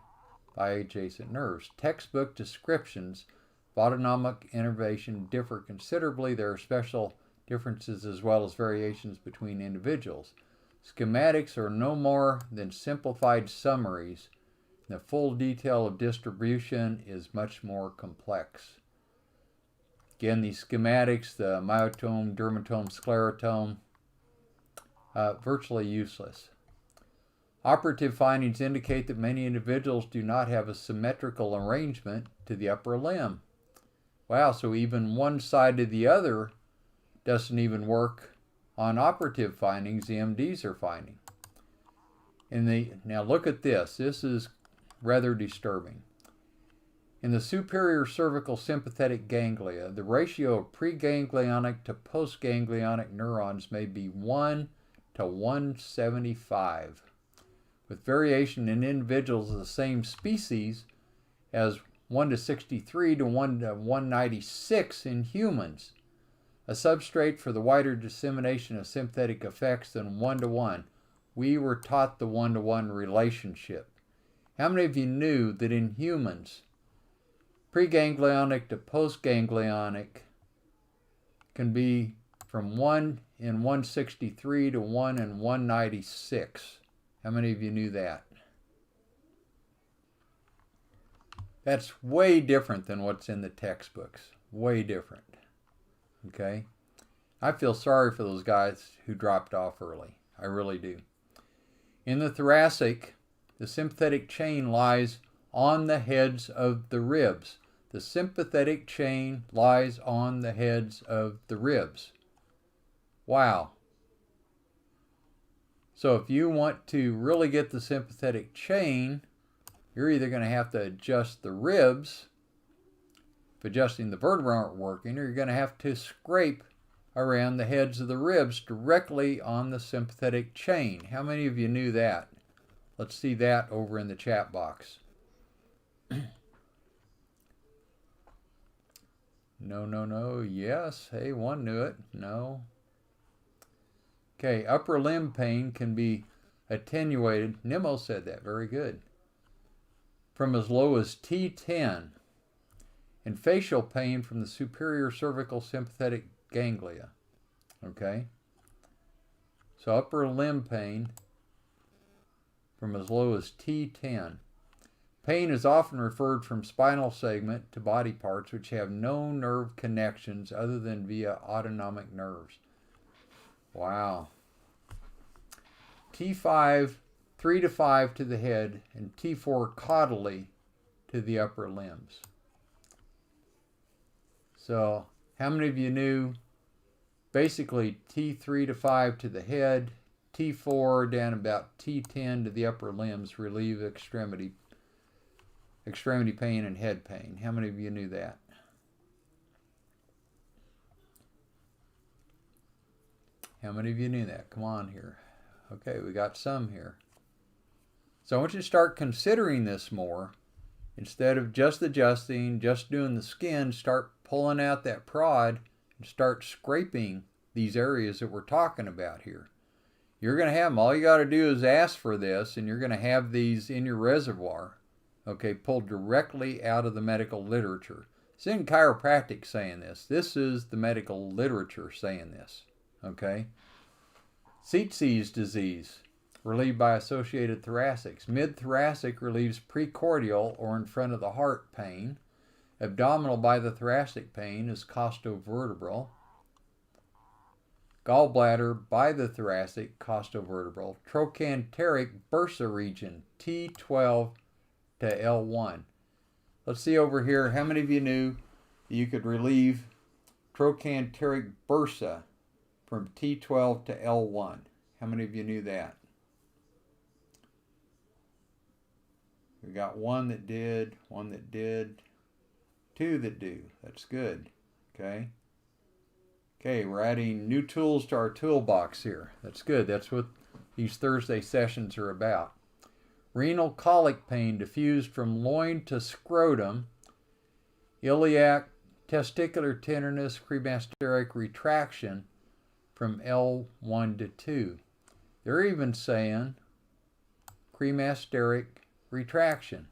by adjacent nerves. Textbook descriptions of autonomic innervation differ considerably. There are special differences as well as variations between individuals. Schematics are no more than simplified summaries. The full detail of distribution is much more complex. Again, these schematics, the myotome, dermatome, sclerotome, virtually useless. Operative findings indicate that many individuals do not have a symmetrical arrangement to the upper limb. Wow, so even one side to the other doesn't even work on operative findings the MDs are finding. Now look at this. This is rather disturbing. In the superior cervical sympathetic ganglia, the ratio of preganglionic to postganglionic neurons may be 1 to 175, with variation in individuals of the same species as 1 to 63 to 1 to 196 in humans, a substrate for the wider dissemination of sympathetic effects than 1 to 1. We were taught the 1 to 1 relationship. How many of you knew that in humans, preganglionic to postganglionic can be from 1 in 163 to 1 in 196? How many of you knew that? That's way different than what's in the textbooks. Way different. Okay? I feel sorry for those guys who dropped off early. I really do. In the thoracic, the sympathetic chain lies on the heads of the ribs. The sympathetic chain lies on the heads of the ribs. Wow. So if you want to really get the sympathetic chain, you're either going to have to adjust the ribs, if adjusting the vertebrae aren't working, or you're going to have to scrape around the heads of the ribs directly on the sympathetic chain. How many of you knew that? Let's see that over in the chat box. No. Yes. Hey, one knew it. No. Okay, upper limb pain can be attenuated. Nemo said that. Very good. From as low as T10. And facial pain from the superior cervical sympathetic ganglia. Okay? So upper limb pain from as low as T10. Pain is often referred from spinal segment to body parts which have no nerve connections other than via autonomic nerves. Wow. T5, 3 to 5 to the head, and T4 caudally to the upper limbs. So, how many of you knew basically T3 to 5 to the head, T4 down about T10 to the upper limbs relieve extremity pain and head pain? How many of you knew that? How many of you knew that? Come on here. Okay, we got some here. So I want you to start considering this more. Instead of just adjusting, just doing the skin, start pulling out that prod and start scraping these areas that we're talking about here. You're going to have them. All you got to do is ask for this, and you're going to have these in your reservoir, okay, pulled directly out of the medical literature. It's in chiropractic saying this. This is the medical literature saying this, okay? Tsetse disease, relieved by associated thoracics. Mid-thoracic relieves precordial or in front of the heart pain. Abdominal by the thoracic pain is costovertebral. Gallbladder by the thoracic, costovertebral. Trochanteric bursa region, T12 to L1. Let's see over here, how many of you knew that you could relieve trochanteric bursa from T12 to L1? How many of you knew that? We got one that did, one that did, two that do. That's good. Okay. Okay, we're adding new tools to our toolbox here. That's good. That's what these Thursday sessions are about. Renal colic pain diffused from loin to scrotum, iliac testicular tenderness, premasteric retraction from L1 to 2. They're even saying premasteric retraction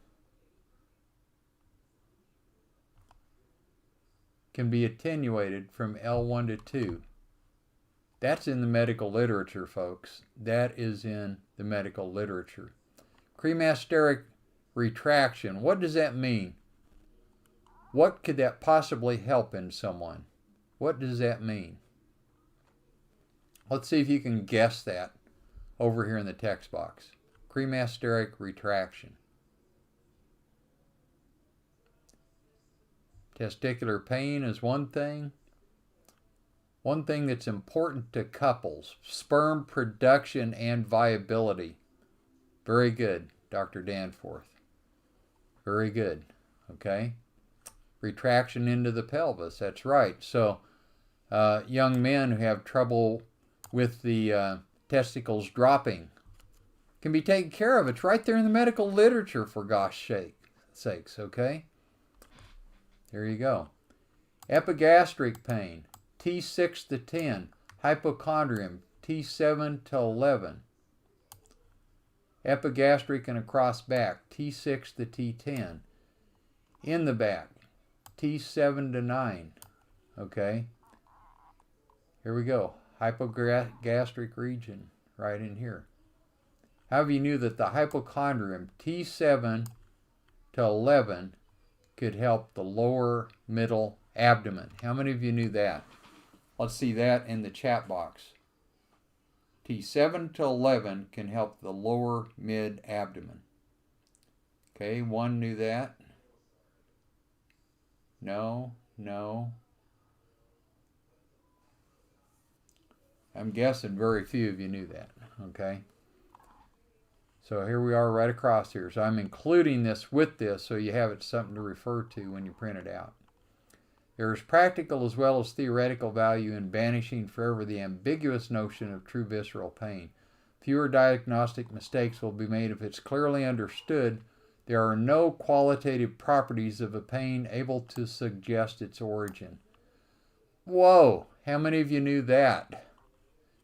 can be attenuated from L1 to 2. That's in the medical literature, folks. That is in the medical literature. Premasteric retraction, what does that mean? What could that possibly help in someone? What does that mean? Let's see if you can guess that over here in the text box. Premasteric retraction. Testicular pain is one thing. one thing that's important to couples: sperm production and viability. Very good, Dr. Danforth. Very good. Okay. Retraction into the pelvis. That's right. So young men who have trouble with the testicles dropping can be taken care of. It's right there in the medical literature, for gosh sakes. Okay. There you go. Epigastric pain, T6 to 10. Hypochondrium, T7 to 11. Epigastric and across back, T6 to T10. In the back, T7 to 9. Okay. Here we go. Hypogastric region, right in here. However, you knew that the hypochondrium, T7 to 11, could help the lower middle abdomen. How many of you knew that? Let's see that in the chat box. T7 to 11 can help the lower mid abdomen. Okay, one knew that. No. I'm guessing very few of you knew that. Okay. So here we are right across here. So I'm including this with this so you have it something to refer to when you print it out. There is practical as well as theoretical value in banishing forever the ambiguous notion of true visceral pain. Fewer diagnostic mistakes will be made if it's clearly understood there are no qualitative properties of a pain able to suggest its origin. Whoa! How many of you knew that?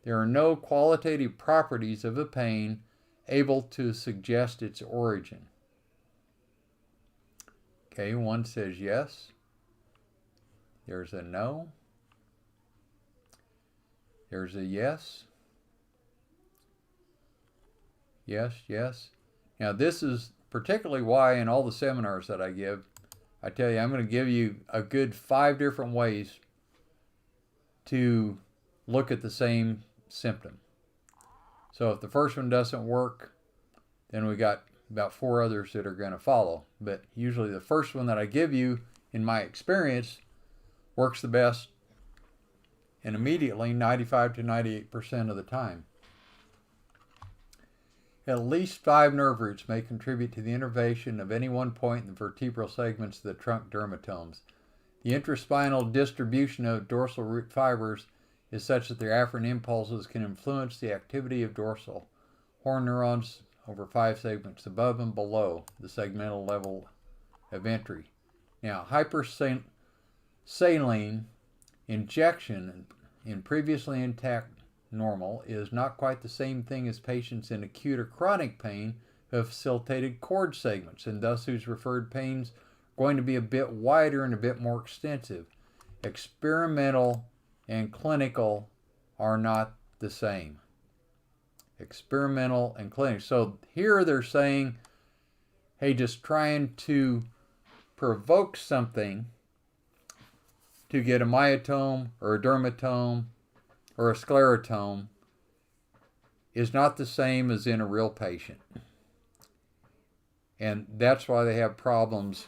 There are no qualitative properties of a pain able to suggest its origin. Okay, one says yes. There's a no. There's a yes. Yes. Now this is particularly why in all the seminars that I give, I tell you, I'm going to give you a good 5 different ways to look at the same symptom. So if the first one doesn't work, then we got about 4 others that are going to follow. But usually the first one that I give you, in my experience, works the best and immediately 95 to 98% of the time. At least 5 nerve roots may contribute to the innervation of any one point in the vertebral segments of the trunk dermatomes. The intraspinal distribution of dorsal root fibers is such that their afferent impulses can influence the activity of dorsal horn neurons over 5 segments above and below the segmental level of entry. Now, hypersaline injection in previously intact normal is not quite the same thing as patients in acute or chronic pain who have facilitated cord segments, and thus whose referred pains are going to be a bit wider and a bit more extensive. Experimental and clinical are not the same. Experimental and clinical. So here they're saying, hey, just trying to provoke something to get a myotome or a dermatome or a sclerotome is not the same as in a real patient. And that's why they have problems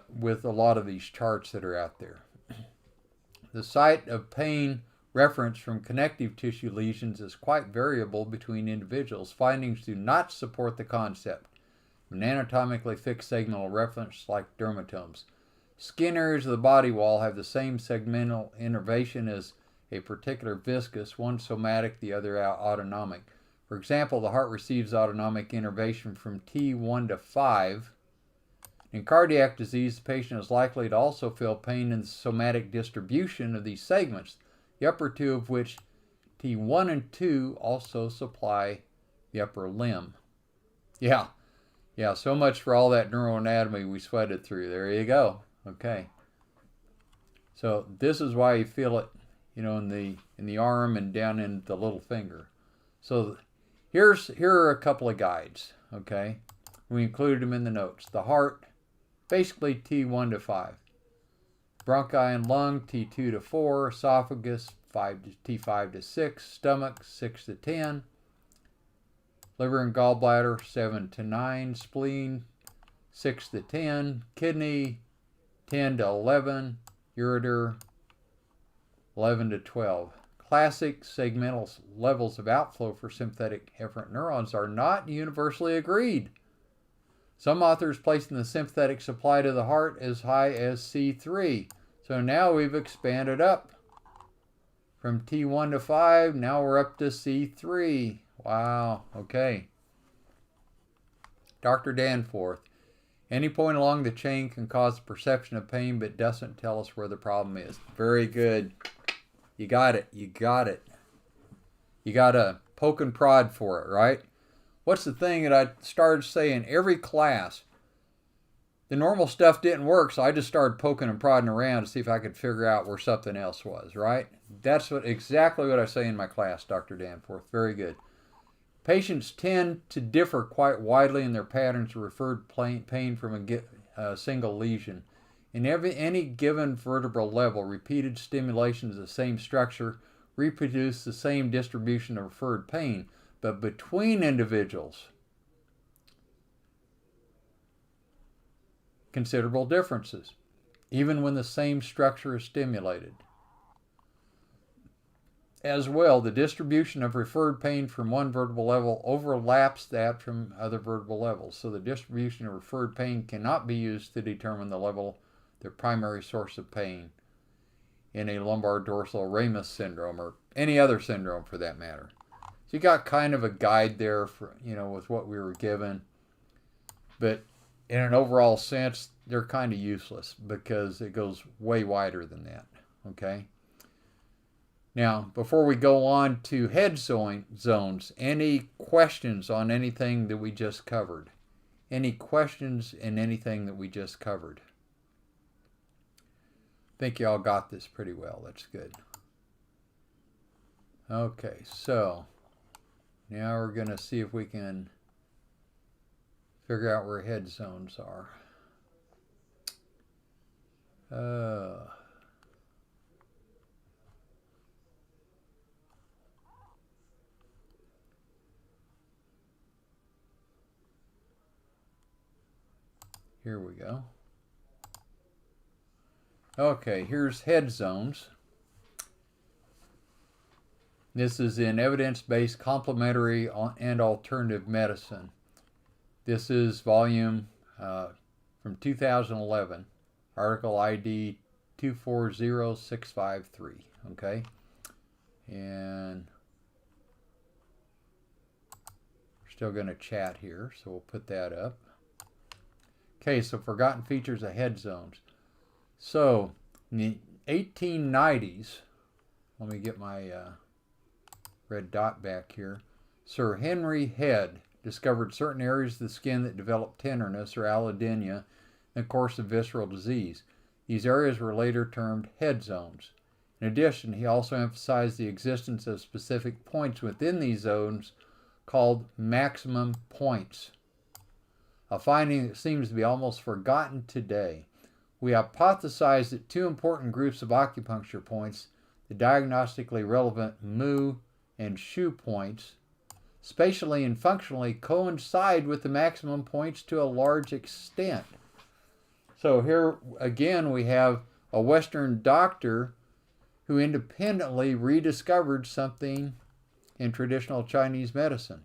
with a lot of these charts that are out there. The site of pain reference from connective tissue lesions is quite variable between individuals. Findings do not support the concept of an anatomically fixed segmental reference like dermatomes. Skin areas of the body wall have the same segmental innervation as a particular viscus, one somatic, the other autonomic. For example, the heart receives autonomic innervation from T1 to 5. In cardiac disease, the patient is likely to also feel pain in the somatic distribution of these segments, the upper 2 of which, T1 and 2, also supply the upper limb. Yeah, so much for all that neuroanatomy we sweated through. There you go. Okay. So this is why you feel it, in the arm and down in the little finger. So here are a couple of guides, okay? We included them in the notes. The heart, basically T1 to 5. Bronchi and lung, T2 to 4. Esophagus, T5 to 6. Stomach, 6 to 10. Liver and gallbladder, 7 to 9. Spleen, 6 to 10. Kidney, 10 to 11. Ureter, 11 to 12. Classic segmental levels of outflow for sympathetic efferent neurons are not universally agreed. Some authors placing the sympathetic supply to the heart as high as C3. So now we've expanded up from T1 to 5. Now we're up to C3. Wow. Okay. Dr. Danforth. Any point along the chain can cause the perception of pain, but doesn't tell us where the problem is. Very good. You got it. You got it. You got to poke and prod for it, right? What's the thing that I started saying every class? The normal stuff didn't work, so I just started poking and prodding around to see if I could figure out where something else was, right? That's exactly what I say in my class, Dr. Danforth. Very good. Patients tend to differ quite widely in their patterns of referred pain from a single lesion. In any given vertebral level, repeated stimulations of the same structure reproduce the same distribution of referred pain, but between individuals, considerable differences, even when the same structure is stimulated. As well, the distribution of referred pain from one vertebral level overlaps that from other vertebral levels. So the distribution of referred pain cannot be used to determine the primary source of pain in a lumbar dorsal ramus syndrome or any other syndrome for that matter. So you got kind of a guide there for, with what we were given. But in an overall sense, they're kind of useless because it goes way wider than that. Okay? Now, before we go on to head zones, any questions on anything that we just covered? Any questions in anything that we just covered? I think you all got this pretty well. That's good. Okay, so now we're going to see if we can figure out where head zones are. Here we go. Okay, here's head zones. This is in evidence-based complementary and alternative medicine. This is volume from 2011, article ID 240653, okay? And we're still going to chat here, so we'll put that up. Okay, so forgotten features of head zones. So, in the 1890s, let me get my red dot back here. Sir Henry Head discovered certain areas of the skin that developed tenderness or allodynia in the course of visceral disease. These areas were later termed head zones. In addition, he also emphasized the existence of specific points within these zones called maximum points. A finding that seems to be almost forgotten today. We hypothesized that two important groups of acupuncture points, the diagnostically relevant mu and shu points, spatially and functionally coincide with the maximum points to a large extent. So here again we have a Western doctor who independently rediscovered something in traditional Chinese medicine.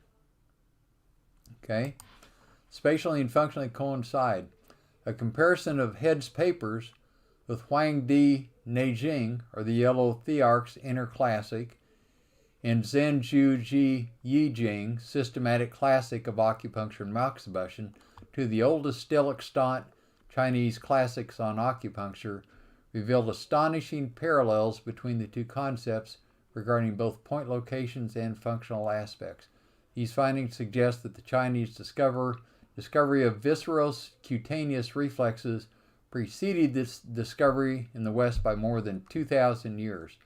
Okay? Spatially and functionally coincide. A comparison of Head's papers with Huang Di Neijing, or the Yellow Thearch's Inner Classic, and Zhenju Ji Yijing, Systematic Classic of Acupuncture and Moxibustion, to the oldest still extant Chinese classics on acupuncture, revealed astonishing parallels between the two concepts regarding both point locations and functional aspects. These findings suggest that the Chinese discovery of viscerous cutaneous reflexes preceded this discovery in the West by more than 2,000 years.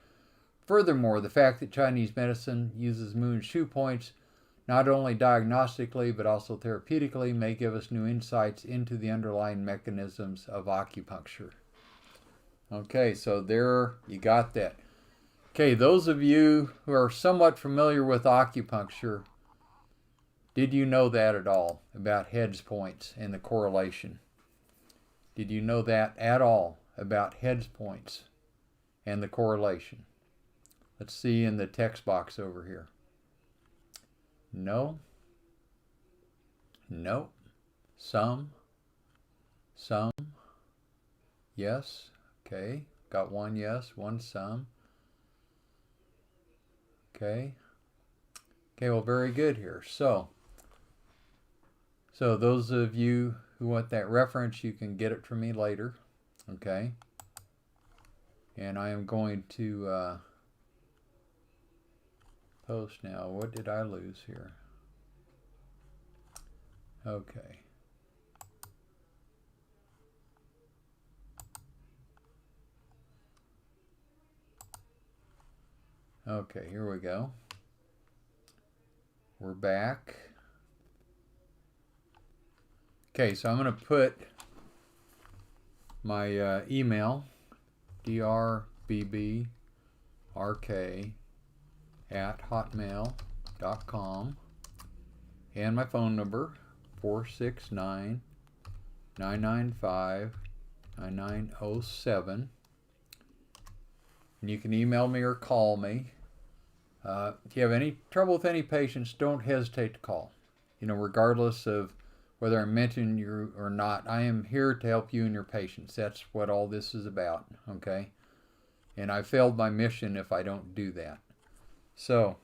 Furthermore, the fact that Chinese medicine uses mu and shu points not only diagnostically but also therapeutically may give us new insights into the underlying mechanisms of acupuncture. Okay, so there you got that. Okay, those of you who are somewhat familiar with acupuncture, did you know that at all about Head's points and the correlation? Did you know that at all about Head's points and the correlation? Let's see in the text box over here. No. No. Some. Yes. Okay. Got one yes, one some. Okay. Okay, well, very good here. So those of you who want that reference, you can get it from me later. Okay. And I am going to post now. What did I lose here? Okay. Okay, here we go. We're back. Okay, so I'm going to put my email, drbrk@hotmail.com, and my phone number, 469-995-9907. And you can email me or call me. If you have any trouble with any patients, don't hesitate to call. Regardless of whether I mention you or not, I am here to help you and your patients. That's what all this is about, okay? And I failed my mission if I don't do that. So,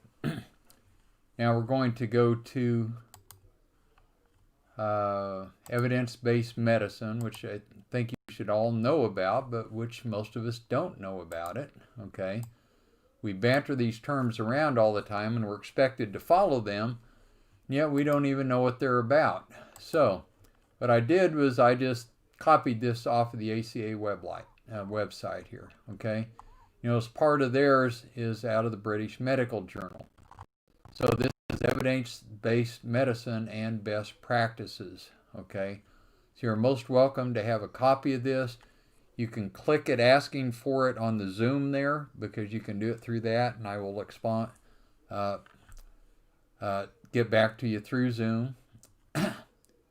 now we're going to go to evidence-based medicine, which I think you should all know about, but which most of us don't know about it, okay? We banter these terms around all the time and we're expected to follow them, yet we don't even know what they're about. So what I did was I just copied this off of the ACA website here, okay? As part of theirs is out of the British Medical Journal. So this is evidence-based medicine and best practices, okay? So you're most welcome to have a copy of this. You can click it asking for it on the Zoom there, because you can do it through that, and I will get back to you through Zoom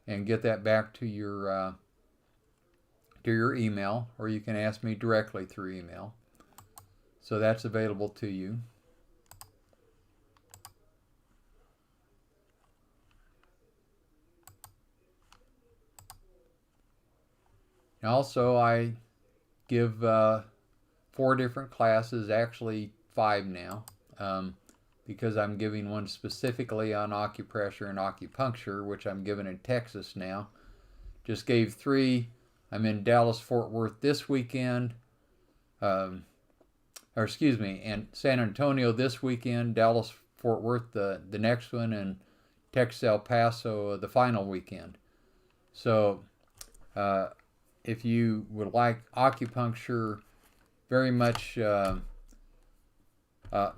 and get that back to your email, or you can ask me directly through email. So that's available to you. Also, I give 4 different classes, actually 5 now, because I'm giving one specifically on acupressure and acupuncture, which I'm giving in Texas now. Just gave 3. I'm in Dallas, Fort Worth this weekend, and San Antonio this weekend, Dallas, Fort Worth the next one, and Texas, El Paso the final weekend. So if you would like acupuncture, very much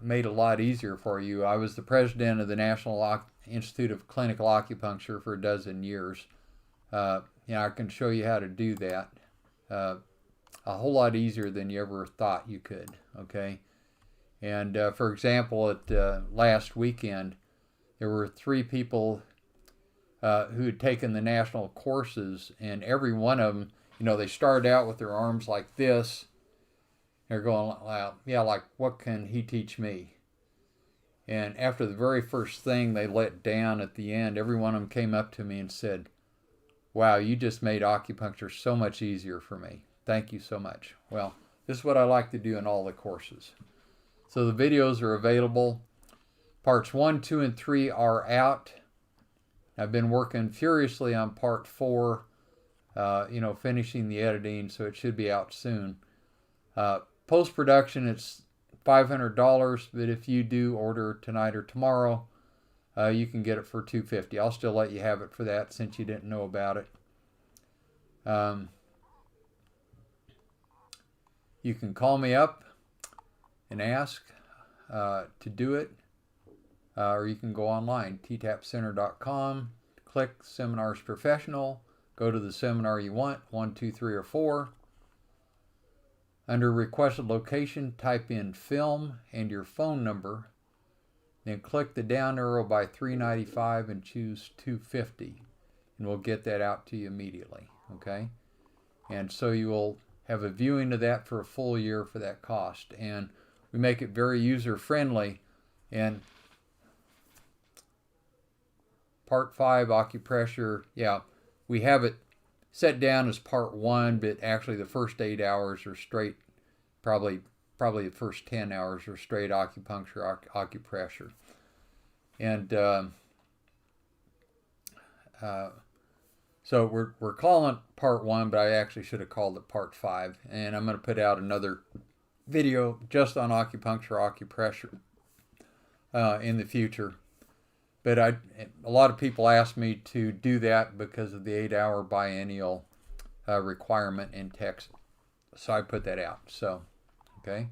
made a lot easier for you. I was the president of the National Institute of Clinical Acupuncture for 12 years. I can show you how to do that a whole lot easier than you ever thought you could, okay? And for example, at last weekend, there were 3 people who had taken the national courses, and every one of them, they started out with their arms like this. They're going, well, yeah, like, what can he teach me? And after the very first thing they let down at the end, every one of them came up to me and said, wow, you just made acupuncture so much easier for me. Thank you so much. Well, this is what I like to do in all the courses. So the videos are available. Parts 1, 2, and 3 are out. I've been working furiously on part 4, finishing the editing, so it should be out soon. Post-production, it's $500, but if you do order tonight or tomorrow, you can get it for $250. I'll still let you have it for that since you didn't know about it. You can call me up and ask to do it, or you can go online, ttapcenter.com, click Seminars Professional, go to the seminar you want, 1, 2, 3, or 4. Under requested location, type in film and your phone number, then click the down arrow by $395 and choose $250, and we'll get that out to you immediately, okay? And so you will have a viewing of that for a full year for that cost. And we make it very user-friendly. And Part 5, acupressure, yeah, we have it set down as Part 1, but actually the first 8 hours are straight, probably the first 10 hours are straight acupuncture, acupressure. And so we're calling it Part 1, but I actually should have called it Part 5. And I'm going to put out another video just on acupuncture, acupressure in the future. But a lot of people ask me to do that because of the 8-hour biennial requirement in Texas. So I put that out. So, okay.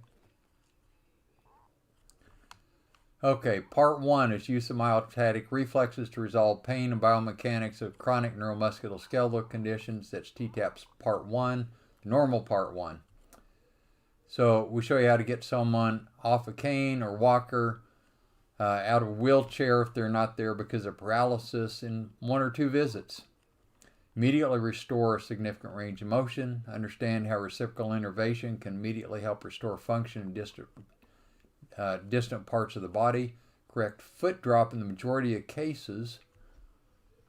Okay, Part 1 is use of myostatic reflexes to resolve pain and biomechanics of chronic neuromusculoskeletal conditions. That's TTAP's Part 1, normal Part 1. So we show you how to get someone off a cane or walker, out of a wheelchair if they're not there because of paralysis, in 1 or 2 visits. Immediately restore a significant range of motion. Understand how reciprocal innervation can immediately help restore function in distant parts of the body. Correct foot drop in the majority of cases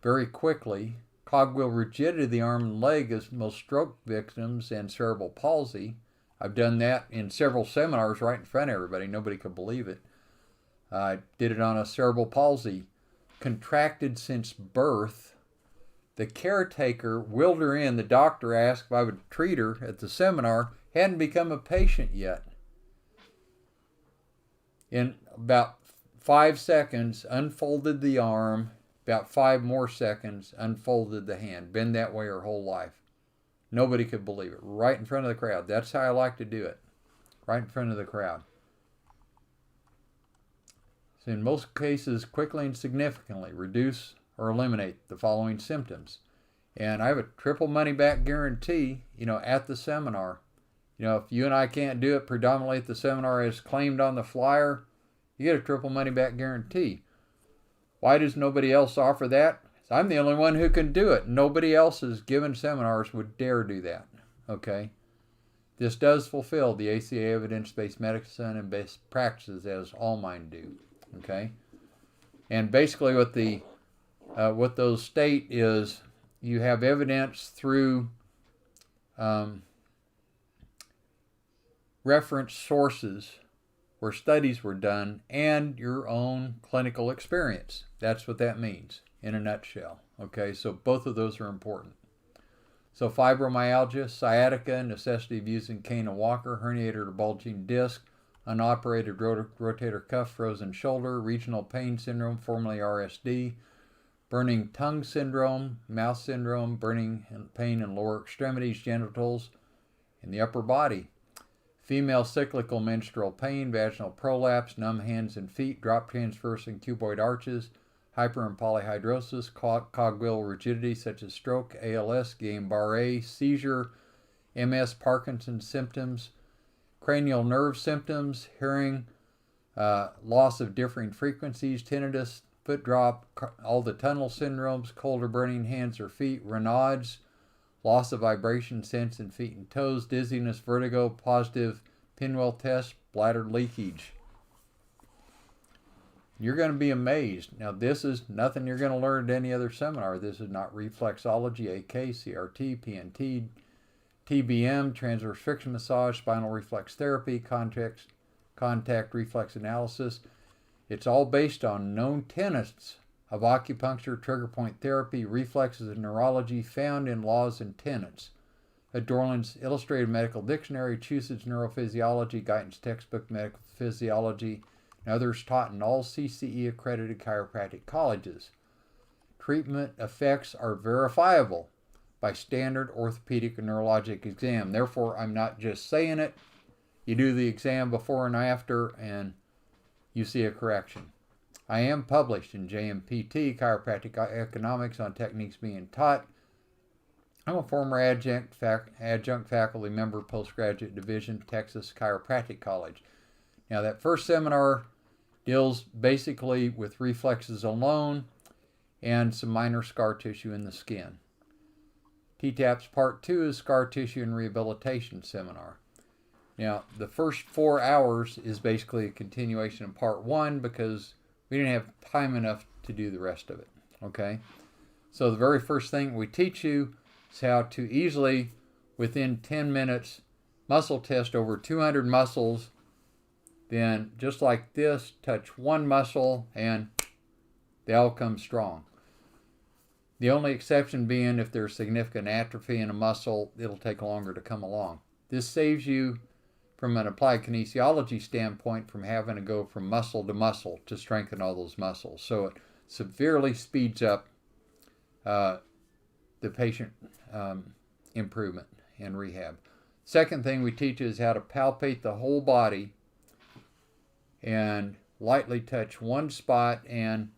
very quickly. Cogwheel rigidity of the arm and leg is most stroke victims and cerebral palsy. I've done that in several seminars right in front of everybody. Nobody could believe it. I did it on a cerebral palsy. Contracted since birth. The caretaker wheeled her in. The doctor asked if I would treat her at the seminar. Hadn't become a patient yet. In about 5 seconds, unfolded the arm. About 5 more seconds, unfolded the hand. Been that way her whole life. Nobody could believe it. Right in front of the crowd. That's how I like to do it. Right in front of the crowd. So in most cases, quickly and significantly reduce or eliminate the following symptoms. And I have a triple money back guarantee, at the seminar. If you and I can't do it predominantly at the seminar as claimed on the flyer, you get a triple money back guarantee. Why does nobody else offer that? I'm the only one who can do it. Nobody else is given seminars would dare do that. Okay? This does fulfill the ACA evidence-based medicine and best practices as all mine do. Okay? And basically what those state is you have evidence through reference sources where studies were done and your own clinical experience. That's what that means in a nutshell. Okay, so both of those are important. So fibromyalgia, sciatica, necessity of using cane and walker, herniated or bulging disc, unoperated rotator cuff, frozen shoulder, regional pain syndrome, formerly RSD, burning tongue syndrome, mouth syndrome, burning and pain in lower extremities, genitals, and the upper body. Female cyclical menstrual pain, vaginal prolapse, numb hands and feet, drop transverse and cuboid arches, hyper and polyhydrosis, cogwheel rigidity such as stroke, ALS, Guillain-Barré, seizure, MS, Parkinson's symptoms, cranial nerve symptoms, hearing, loss of differing frequencies, tinnitus, foot drop, all the tunnel syndromes, cold or burning hands or feet, Raynaud's, loss of vibration sense in feet and toes, dizziness, vertigo, positive pinwheel test, bladder leakage. You're going to be amazed. Now, this is nothing you're going to learn at any other seminar. This is not reflexology, AK, CRT, PNT, TBM, transverse friction massage, spinal reflex therapy, contact reflex analysis. It's all based on known tenets of acupuncture, trigger point therapy, reflexes, and neurology found in laws and tenets. Dorland's Illustrated Medical Dictionary, Chusage Neurophysiology, Guyton's Textbook Medical Physiology, and others taught in all CCE accredited chiropractic colleges. Treatment effects are verifiable by standard orthopedic and neurologic exam. Therefore, I'm not just saying it. You do the exam before and after, and you see a correction. I am published in JMPT, Chiropractic Economics on Techniques Being Taught. I'm a former adjunct faculty member, postgraduate division, Texas Chiropractic College. Now, that first seminar deals basically with reflexes alone and some minor scar tissue in the skin. TTAP's Part 2 is Scar Tissue and Rehabilitation Seminar. Now, the first 4 hours is basically a continuation of part 1 because we didn't have time enough to do the rest of it. Okay? So the very first thing we teach you is how to easily, within 10 minutes, muscle test over 200 muscles. Then, just like this, touch one muscle and they all come strong. The only exception being if there's significant atrophy in a muscle, it'll take longer to come along. This saves you, from an applied kinesiology standpoint, from having to go from muscle to muscle to strengthen all those muscles. So it severely speeds up the patient improvement and rehab. Second thing we teach is how to palpate the whole body and lightly touch one spot and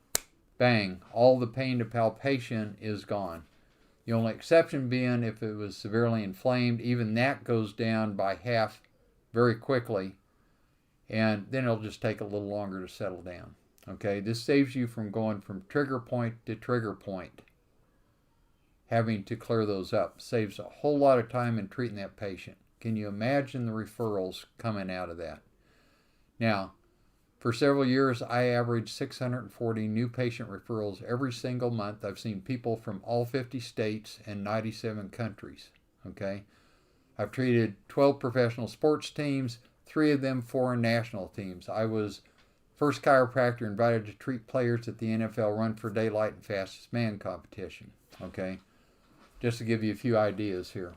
bang, all the pain to palpation is gone. The only exception being if it was severely inflamed, even that goes down by half very quickly, and then it'll just take a little longer to settle down. Okay, this saves you from going from trigger point to trigger point, having to clear those up. Saves a whole lot of time in treating that patient. Can you imagine the referrals coming out of that? Now, for several years, I averaged 640 new patient referrals every single month. I've seen people from all 50 states and 97 countries. Okay, I've treated 12 professional sports teams, 3 of them foreign national teams. I was first chiropractor invited to treat players at the NFL Run for Daylight and Fastest Man competition. Okay, just to give you a few ideas here.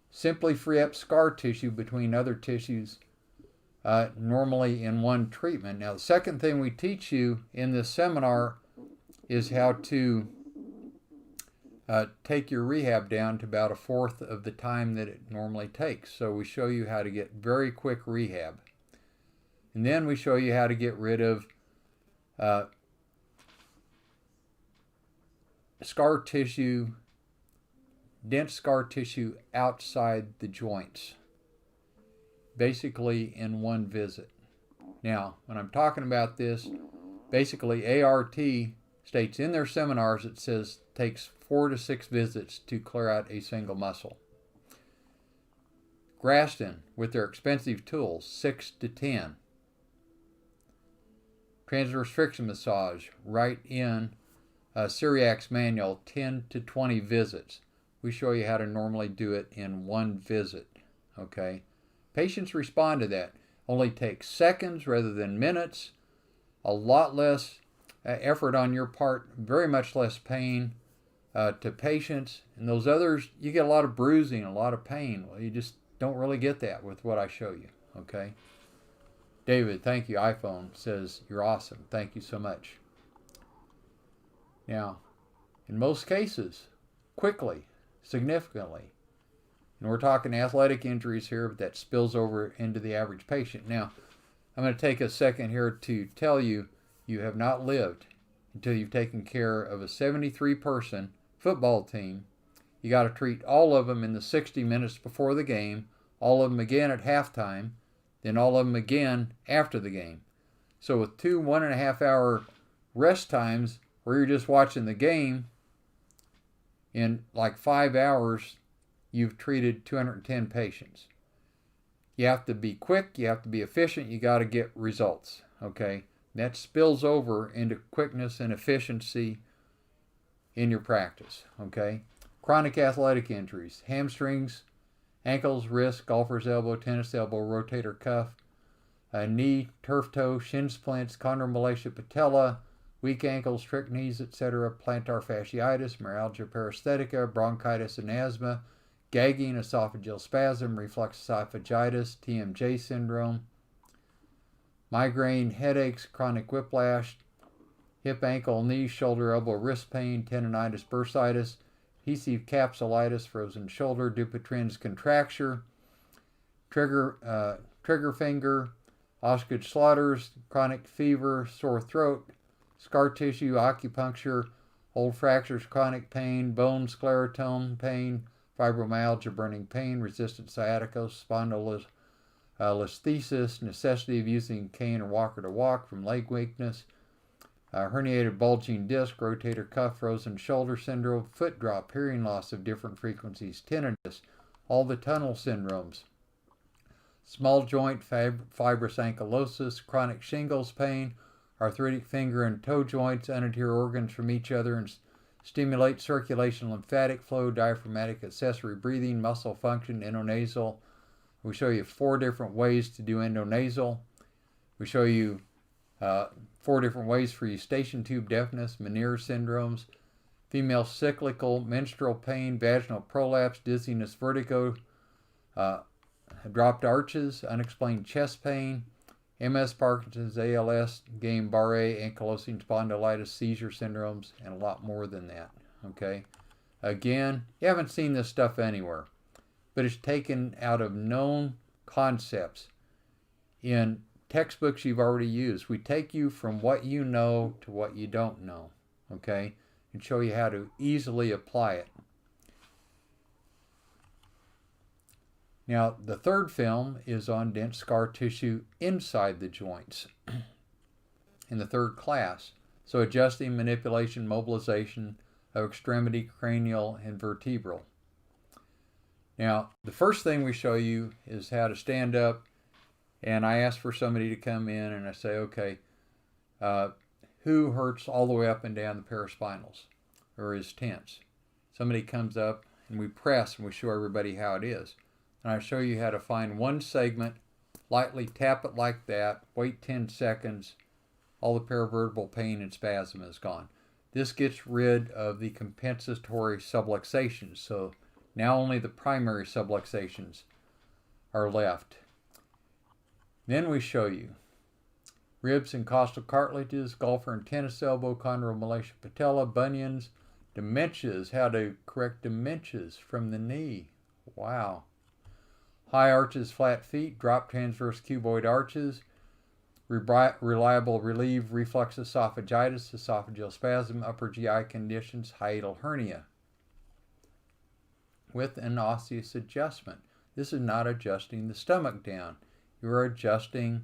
Simply free up scar tissue between other tissues, normally in one treatment. Now, the second thing we teach you in this seminar is how to take your rehab down to about 1/4 of the time that it normally takes. So we show you how to get very quick rehab. And then we show you how to get rid of scar tissue, dense scar tissue outside the joints, basically in one visit. Now, when I'm talking about this, basically ART states in their seminars, it says takes 4 to 6 visits to clear out a single muscle. Graston, with their expensive tools, 6 to 10. Transverse friction massage, right in Syriac's manual, 10 to 20 visits. We show you how to normally do it in one visit. Okay, patients respond to that. Only takes seconds rather than minutes. A lot less effort on your part, very much less pain to patients. And those others, you get a lot of bruising, a lot of pain. Well, you just don't really get that with what I show you. Okay. David, thank you. iPhone says you're awesome. Thank you so much. Now, in most cases, quickly, significantly. And we're talking athletic injuries here, but that spills over into the average patient. Now, I'm going to take a second here to tell you, you have not lived until you've taken care of a 73-person football team. You got to treat all of them in the 60 minutes before the game, all of them again at halftime, then all of them again after the game. So with 2 1.5-hour rest times where you're just watching the game, in like 5 hours, you've treated 210 patients. You have to be quick, you have to be efficient, you got to get results, okay? That spills over into quickness and efficiency in your practice, okay? Chronic athletic injuries, hamstrings, ankles, wrist, golfer's elbow, tennis elbow, rotator cuff, knee, turf toe, shin splints, chondromalacia patella, weak ankles, trick knees, etc., plantar fasciitis, myalgia paresthetica, bronchitis and asthma, gagging, esophageal spasm, reflux esophagitis, TMJ syndrome, migraine, headaches, chronic whiplash, hip, ankle, knee, shoulder, elbow, wrist pain, tendonitis, bursitis, adhesive capsulitis, frozen shoulder, Dupuytren's contracture, trigger finger, Osgood Schlatter's, chronic fever, sore throat, scar tissue, acupuncture, old fractures, chronic pain, bone sclerotome pain, fibromyalgia, burning pain, resistant sciatica, spondylolisthesis, necessity of using cane or walker to walk from leg weakness, herniated bulging disc, rotator cuff, frozen shoulder syndrome, foot drop, hearing loss of different frequencies, tinnitus, all the tunnel syndromes, small joint fibrous ankylosis, chronic shingles pain, arthritic finger and toe joints, unadhere organs from each other and stimulate circulation, lymphatic flow, diaphragmatic accessory breathing, muscle function, endonasal. We show you 4 different ways to do endonasal. We show you 4 different ways for eustachian tube deafness, Meniere syndromes, female cyclical menstrual pain, vaginal prolapse, dizziness, vertigo, dropped arches, unexplained chest pain, MS, Parkinson's, ALS, Guillain-Barré, ankylosing spondylitis, seizure syndromes, and a lot more than that. Okay? Again, you haven't seen this stuff anywhere, but it's taken out of known concepts in textbooks you've already used. We take you from what you know to what you don't know, okay, and show you how to easily apply it. Now, the third film is on dense scar tissue inside the joints in the third class. So adjusting, manipulation, mobilization of extremity, cranial, and vertebral. Now, the first thing we show you is how to stand up, and I ask for somebody to come in and I say, okay, who hurts all the way up and down the paraspinals or is tense? Somebody comes up and we press and we show everybody how it is. And I show you how to find one segment, lightly tap it like that, wait 10 seconds, all the paravertebral pain and spasm is gone. This gets rid of the compensatory subluxations, so now only the primary subluxations are left. Then we show you ribs and costal cartilages, golfer and tennis elbow, chondromalacia patella, bunions, dementias, how to correct dementias from the knee. Wow. High arches, flat feet, drop transverse cuboid arches, reliable relieve reflux esophagitis, esophageal spasm, upper GI conditions, hiatal hernia with an osseous adjustment. This is not adjusting the stomach down. You're adjusting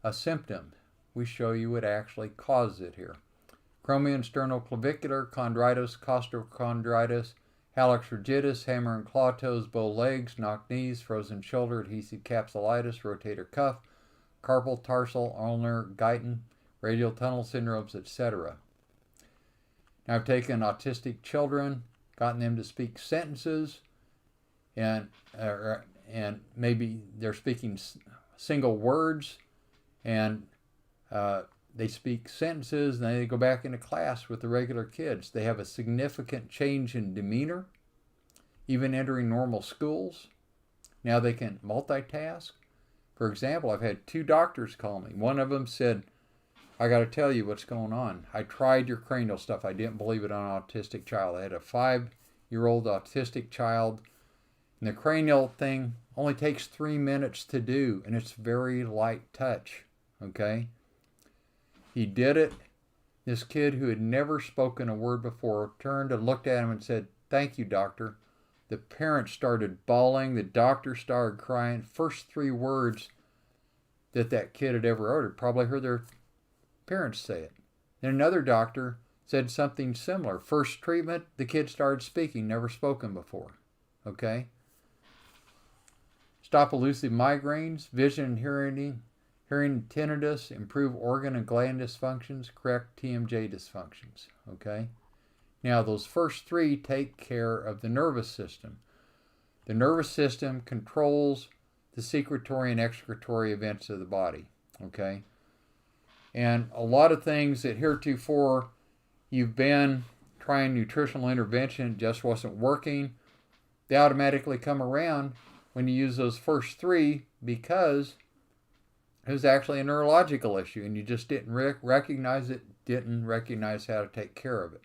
a symptom. We show you what actually causes it here. Chromium sternoclavicular, chondritis, costochondritis, hallux rigidus, hammer and claw toes, bow legs, knock knees, frozen shoulder, adhesive capsulitis, rotator cuff, carpal tarsal, ulnar guyton, radial tunnel syndromes, etc. Now I've taken autistic children, gotten them to speak sentences, and maybe they're speaking single words, and they speak sentences, and then they go back into class with the regular kids. They have a significant change in demeanor, even entering normal schools. Now they can multitask. For example, I've had 2 doctors call me. One of them said, I got to tell you what's going on. I tried your cranial stuff. I didn't believe it on an autistic child. I had a 5-year-old autistic child, and the cranial thing only takes 3 minutes to do, and it's very light touch, okay? He did it. This kid who had never spoken a word before turned and looked at him and said, "Thank you, doctor." The parents started bawling. The doctor started crying. First 3 words that kid had ever uttered. Probably heard their parents say it. Then another doctor said something similar. First treatment, the kid started speaking, never spoken before. Okay? Stop elusive migraines, vision and hearing tinnitus, improve organ and gland dysfunctions, correct TMJ dysfunctions. Okay? Now, those first 3 take care of the nervous system. The nervous system controls the secretory and excretory events of the body. Okay? And a lot of things that heretofore you've been trying nutritional intervention, it just wasn't working, they automatically come around when you use those first 3 because it was actually a neurological issue and you just didn't recognize it, didn't recognize how to take care of it.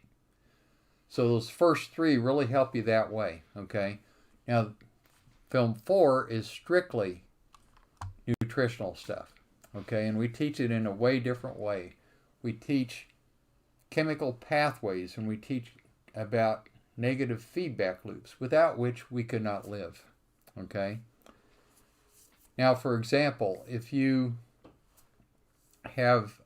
So those first 3 really help you that way, okay? Now, film 4 is strictly nutritional stuff, okay? And we teach it in a way different way. We teach chemical pathways and we teach about negative feedback loops, without which we could not live, okay? Now, for example, if you have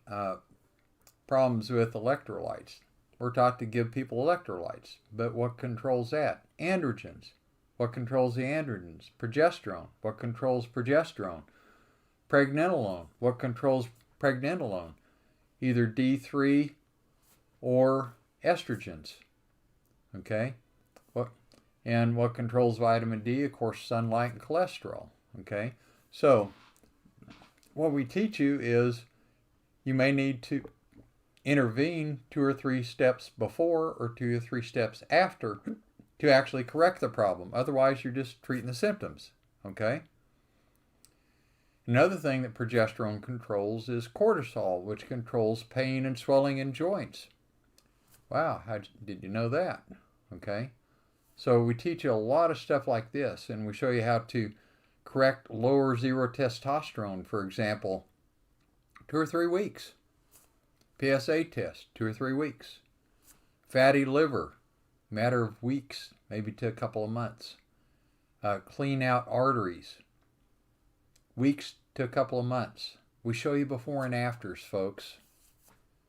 problems with electrolytes, we're taught to give people electrolytes, but what controls that? Androgens. What controls the androgens? Progesterone. What controls progesterone? Pregnenolone. What controls pregnenolone? Either D3 or estrogens. Okay? What controls vitamin D? Of course, sunlight and cholesterol. Okay? So, what we teach you is you may need to intervene 2 or 3 steps before or 2 or 3 steps after to actually correct the problem. Otherwise, you're just treating the symptoms. Okay? Another thing that progesterone controls is cortisol, which controls pain and swelling in joints. Wow, how did you know that? Okay? So we teach you a lot of stuff like this, and we show you how to correct lower zero testosterone, for example, 2 or 3 weeks. PSA test, 2 or 3 weeks. Fatty liver, matter of weeks, maybe to a couple of months. Clean out arteries, weeks to a couple of months. We show you before and afters, folks.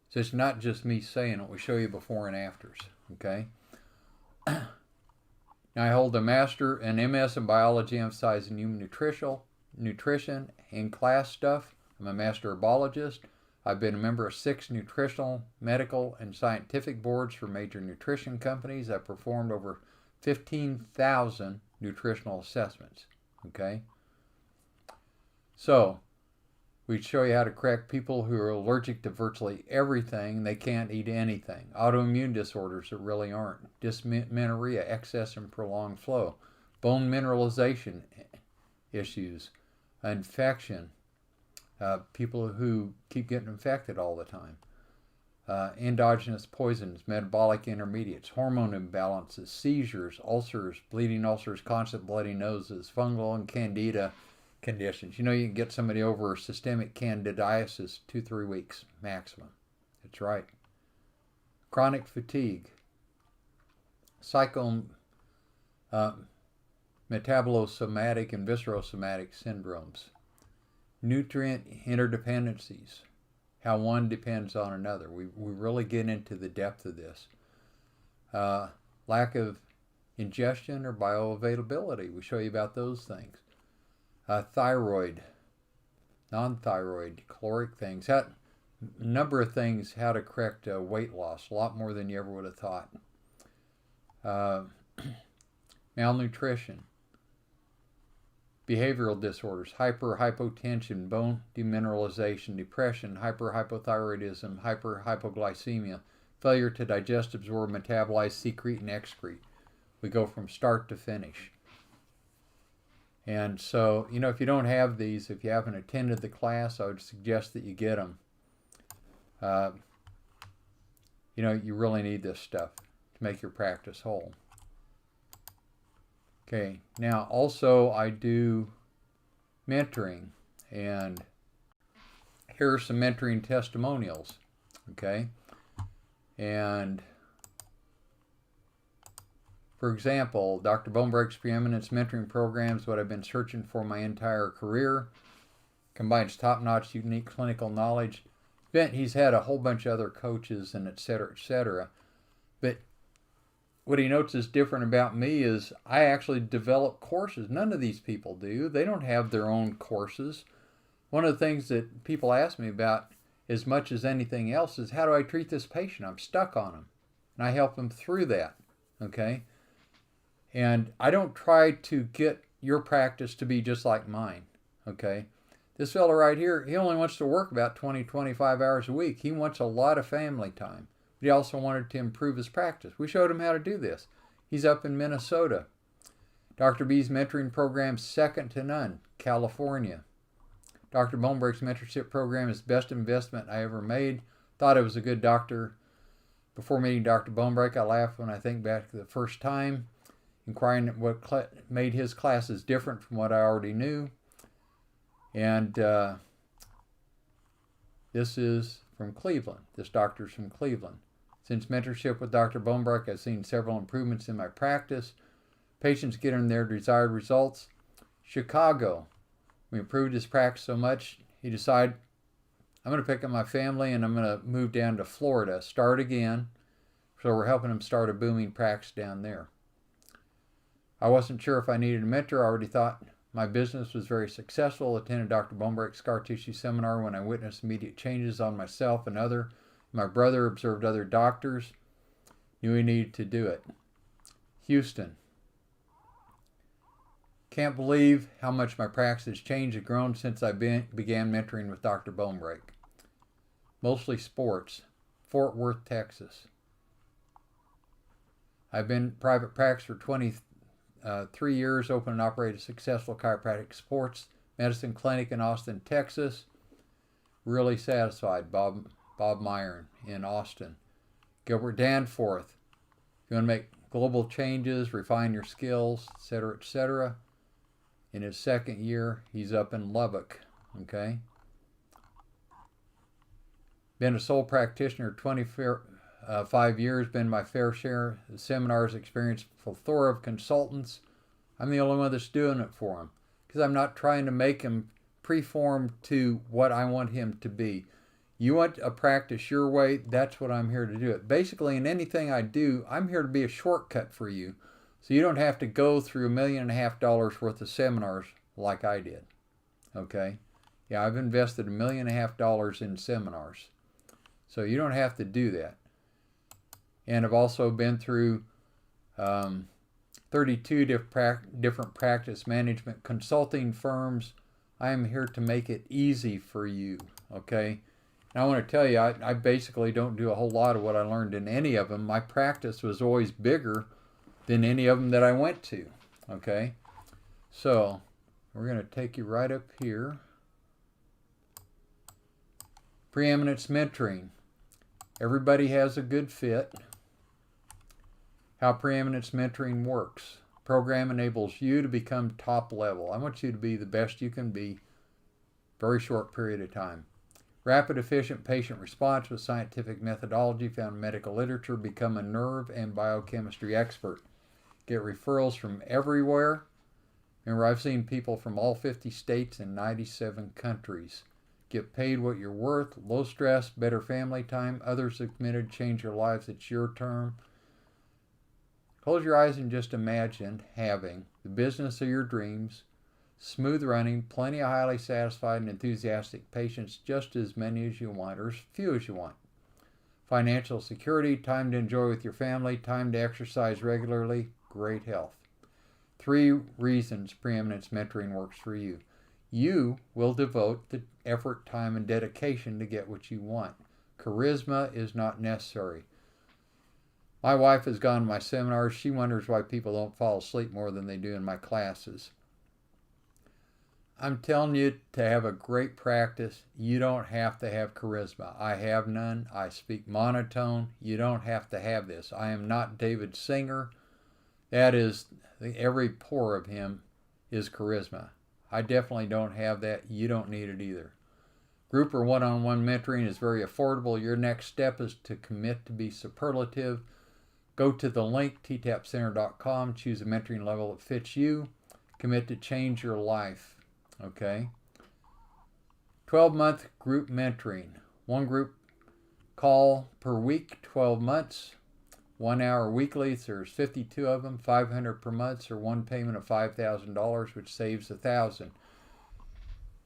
So it's not just me saying it, we show you before and afters, okay? Now I hold a master and MS in biology emphasizing human nutrition and class stuff. I'm a master herbologist. I've been a member of 6 nutritional, medical, and scientific boards for major nutrition companies. I've performed over 15,000 nutritional assessments, okay? So, we show you how to correct people who are allergic to virtually everything. They can't eat anything. Autoimmune disorders that really aren't. Dysmenorrhea, excess and prolonged flow. Bone mineralization issues. Infection. People who keep getting infected all the time. Endogenous poisons, metabolic intermediates, hormone imbalances, seizures, ulcers, bleeding ulcers, constant bloody noses, fungal and candida conditions. You know, you can get somebody over systemic candidiasis 2-3 weeks maximum. That's right. Chronic fatigue, metabolosomatic and viscerosomatic syndromes, nutrient interdependencies, how one depends on another. We really get into the depth of this. Lack of ingestion or bioavailability. We show you about those things. Thyroid, non-thyroid, caloric things. A number of things how to correct weight loss. A lot more than you ever would have thought. Malnutrition. Behavioral disorders, hypertension, bone demineralization, depression, hyperthyroidism, hypoglycemia, failure to digest, absorb, metabolize, secrete, and excrete. We go from start to finish. And so, you know, if you don't have these, if you haven't attended the class, I would suggest that you get them. You know, you really need this stuff to make your practice whole. Okay, now also I do mentoring, and here are some mentoring testimonials, okay? And for example, Dr. Bonebreak's Preeminence Mentoring Program is what I've been searching for my entire career. Combines top-notch, unique clinical knowledge. He's had a whole bunch of other coaches and et cetera, but what he notes is different about me is I actually develop courses. None of these people do. They don't have their own courses. One of the things that people ask me about as much as anything else is, how do I treat this patient? I'm stuck on him. And I help them through that, okay? And I don't try to get your practice to be just like mine, okay? This fellow right here, he only wants to work about 20-25 hours a week. He wants a lot of family time. But he also wanted to improve his practice. We showed him how to do this. He's up in Minnesota. Dr. B's mentoring program, second to none, California. Dr. Bonebreak's mentorship program is the best investment I ever made. Thought I was a good doctor. Before meeting Dr. Bonebreak, I laugh when I think back to the first time, inquiring what made his classes different from what I already knew. And this is from Cleveland. This doctor's from Cleveland. Since mentorship with Dr. Bonebreak, I've seen several improvements in my practice. Patients getting their desired results. Chicago. We improved his practice so much, he decided, I'm going to pick up my family and I'm going to move down to Florida, start again. So we're helping him start a booming practice down there. I wasn't sure if I needed a mentor. I already thought my business was very successful. Attended Dr. Bonebrake's scar tissue seminar when I witnessed immediate changes on myself and my brother observed other doctors. Knew he needed to do it. Houston. Can't believe how much my practice has changed and grown since I began mentoring with Dr. Bonebrake. Mostly sports. Fort Worth, Texas. I've been in private practice for 23 years, opened and operated a successful chiropractic sports medicine clinic in Austin, Texas. Really satisfied. Bob Myron in Austin. Gilbert Danforth. If you want to make global changes, refine your skills, etc., etc. In his second year, he's up in Lubbock. Okay. Been a sole practitioner 25 years, been my fair share of seminars, experienced a plethora of consultants. I'm the only one that's doing it for him because I'm not trying to make him preform to what I want him to be. You want a practice your way, that's what I'm here to do it. Basically, in anything I do, I'm here to be a shortcut for you so you don't have to go through $1.5 million worth of seminars like I did. Okay? Yeah, I've invested $1.5 million in seminars. So you don't have to do that. And I've also been through 32 different practice management consulting firms. I am here to make it easy for you, okay? And I want to tell you, I basically don't do a whole lot of what I learned in any of them. My practice was always bigger than any of them that I went to, okay? So we're going to take you right up here. Preeminence mentoring. Everybody has a good fit. How Preeminence mentoring works. Program enables you to become top level. I want you to be the best you can be. Very short period of time. Rapid, efficient patient response with scientific methodology found in medical literature. Become a nerve and biochemistry expert. Get referrals from everywhere. Remember, I've seen people from all 50 states and 97 countries. Get paid what you're worth. Low stress, better family time. Others have committed, change your lives. It's your term. Close your eyes and just imagine having the business of your dreams, smooth running, plenty of highly satisfied and enthusiastic patients, just as many as you want or as few as you want. Financial security, time to enjoy with your family, time to exercise regularly, great health. 3 reasons Preeminence mentoring works for you. You will devote the effort, time, and dedication to get what you want. Charisma is not necessary. My wife has gone to my seminars. She wonders why people don't fall asleep more than they do in my classes. I'm telling you, to have a great practice, you don't have to have charisma. I have none. I speak monotone. You don't have to have this. I am not David Singer. That is, every pore of him is charisma. I definitely don't have that. You don't need it either. Group or one-on-one mentoring is very affordable. Your next step is to commit to be superlative. Go to the link, ttapcenter.com, choose a mentoring level that fits you. Commit to change your life. Okay? 12-month group mentoring. 1 group call per week, 12 months. 1 hour weekly, so there's 52 of them, $500 per month, or 1 payment of $5,000, which saves $1,000.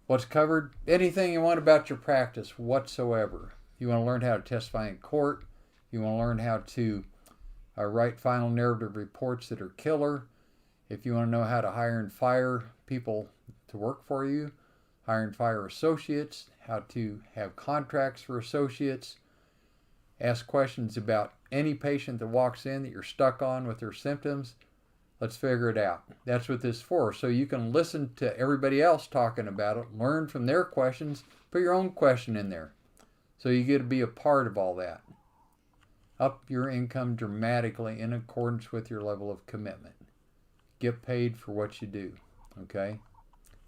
What's covered? Anything you want about your practice whatsoever. You want to learn how to testify in court. You want to learn how to write final narrative reports that are killer. If you want to know how to hire and fire people to work for you, hire and fire associates, how to have contracts for associates, ask questions about any patient that walks in that you're stuck on with their symptoms, let's figure it out. That's what this is for. So you can listen to everybody else talking about it, learn from their questions, put your own question in there. So you get to be a part of all that. Up your income dramatically in accordance with your level of commitment. Get paid for what you do. Okay?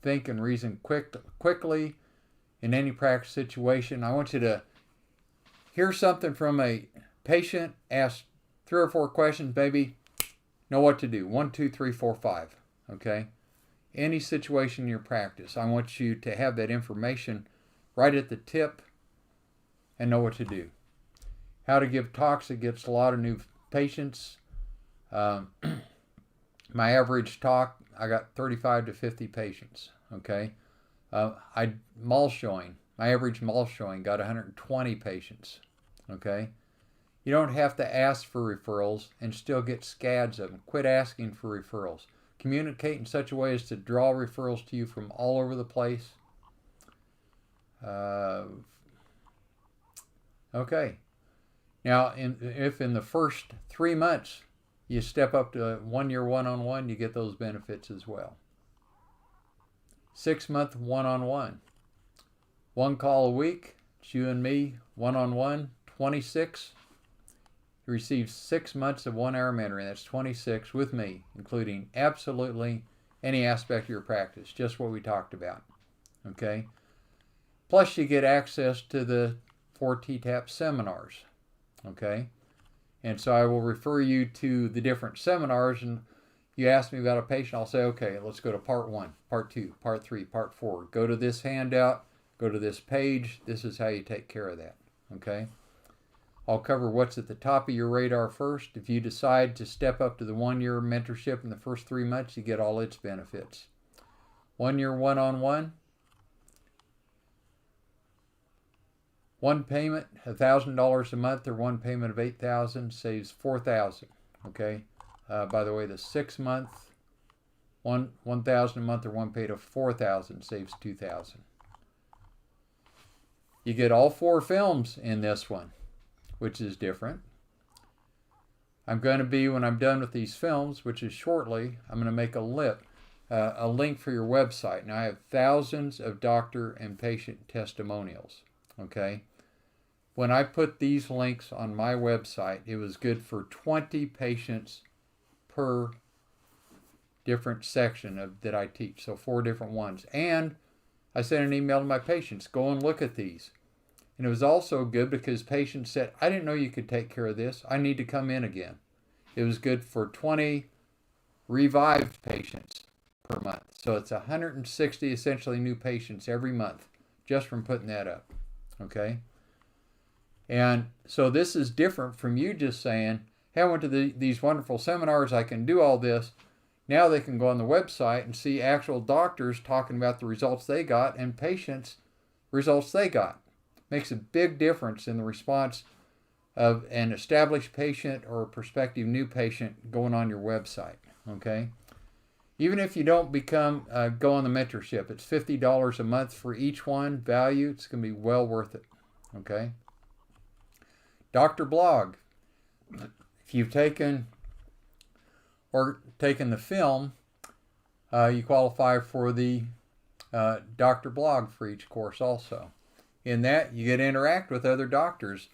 Think and reason quickly in any practice situation. I want you to hear something from a patient, ask 3 or 4 questions, baby, know what to do. 1, 2, 3, 4, 5. Okay? Any situation in your practice, I want you to have that information right at the tip and know what to do. How to give talks that gets a lot of new patients. My average talk, I got 35 to 50 patients. Okay. Mall showing. My average mall showing got 120 patients. Okay. You don't have to ask for referrals and still get scads of them. Quit asking for referrals. Communicate in such a way as to draw referrals to you from all over the place. Okay. Now, if in the first 3 months you step up to 1 year one-on-one, you get those benefits as well. 6 month one-on-one. 1 call a week. It's you and me, one-on-one, 26. You receive 6 months of 1 hour mentoring. That's 26 with me, including absolutely any aspect of your practice, just what we talked about. Okay? Plus, you get access to the 4 TTAP seminars. Okay? And so I will refer you to the different seminars, and you ask me about a patient, I'll say, okay, let's go to part 1, part 2, part 3, part 4. Go to this handout, go to this page. This is how you take care of that. Okay? I'll cover what's at the top of your radar first. If you decide to step up to the 1 year mentorship in the first 3 months, you get all its benefits. 1 year one-on-one. 1 payment, $1,000 a month, or 1 payment of $8,000 saves $4,000. Okay. By the way, the 6 month, $1,000 a month, or 1 paid of $4,000 saves $2,000. You get all 4 films in this one, which is different. I'm going to be, when I'm done with these films, which is shortly, I'm going to make a link for your website. Now, I have thousands of doctor and patient testimonials. Okay. When I put these links on my website, it was good for 20 patients per different section that I teach. So 4 different ones. And I sent an email to my patients, go and look at these. And it was also good because patients said, I didn't know you could take care of this. I need to come in again. It was good for 20 revived patients per month. So it's 160 essentially new patients every month just from putting that up. Okay? And so this is different from you just saying, hey, I went to these wonderful seminars, I can do all this. Now they can go on the website and see actual doctors talking about the results they got and patients' results they got. Makes a big difference in the response of an established patient or a prospective new patient going on your website. Okay? Even if you don't go on the mentorship, it's $50 a month for each one value. It's going to be well worth it. Okay? Doctor blog. If you've taken the film, you qualify for the doctor blog for each course also. In that, you get to interact with other doctors.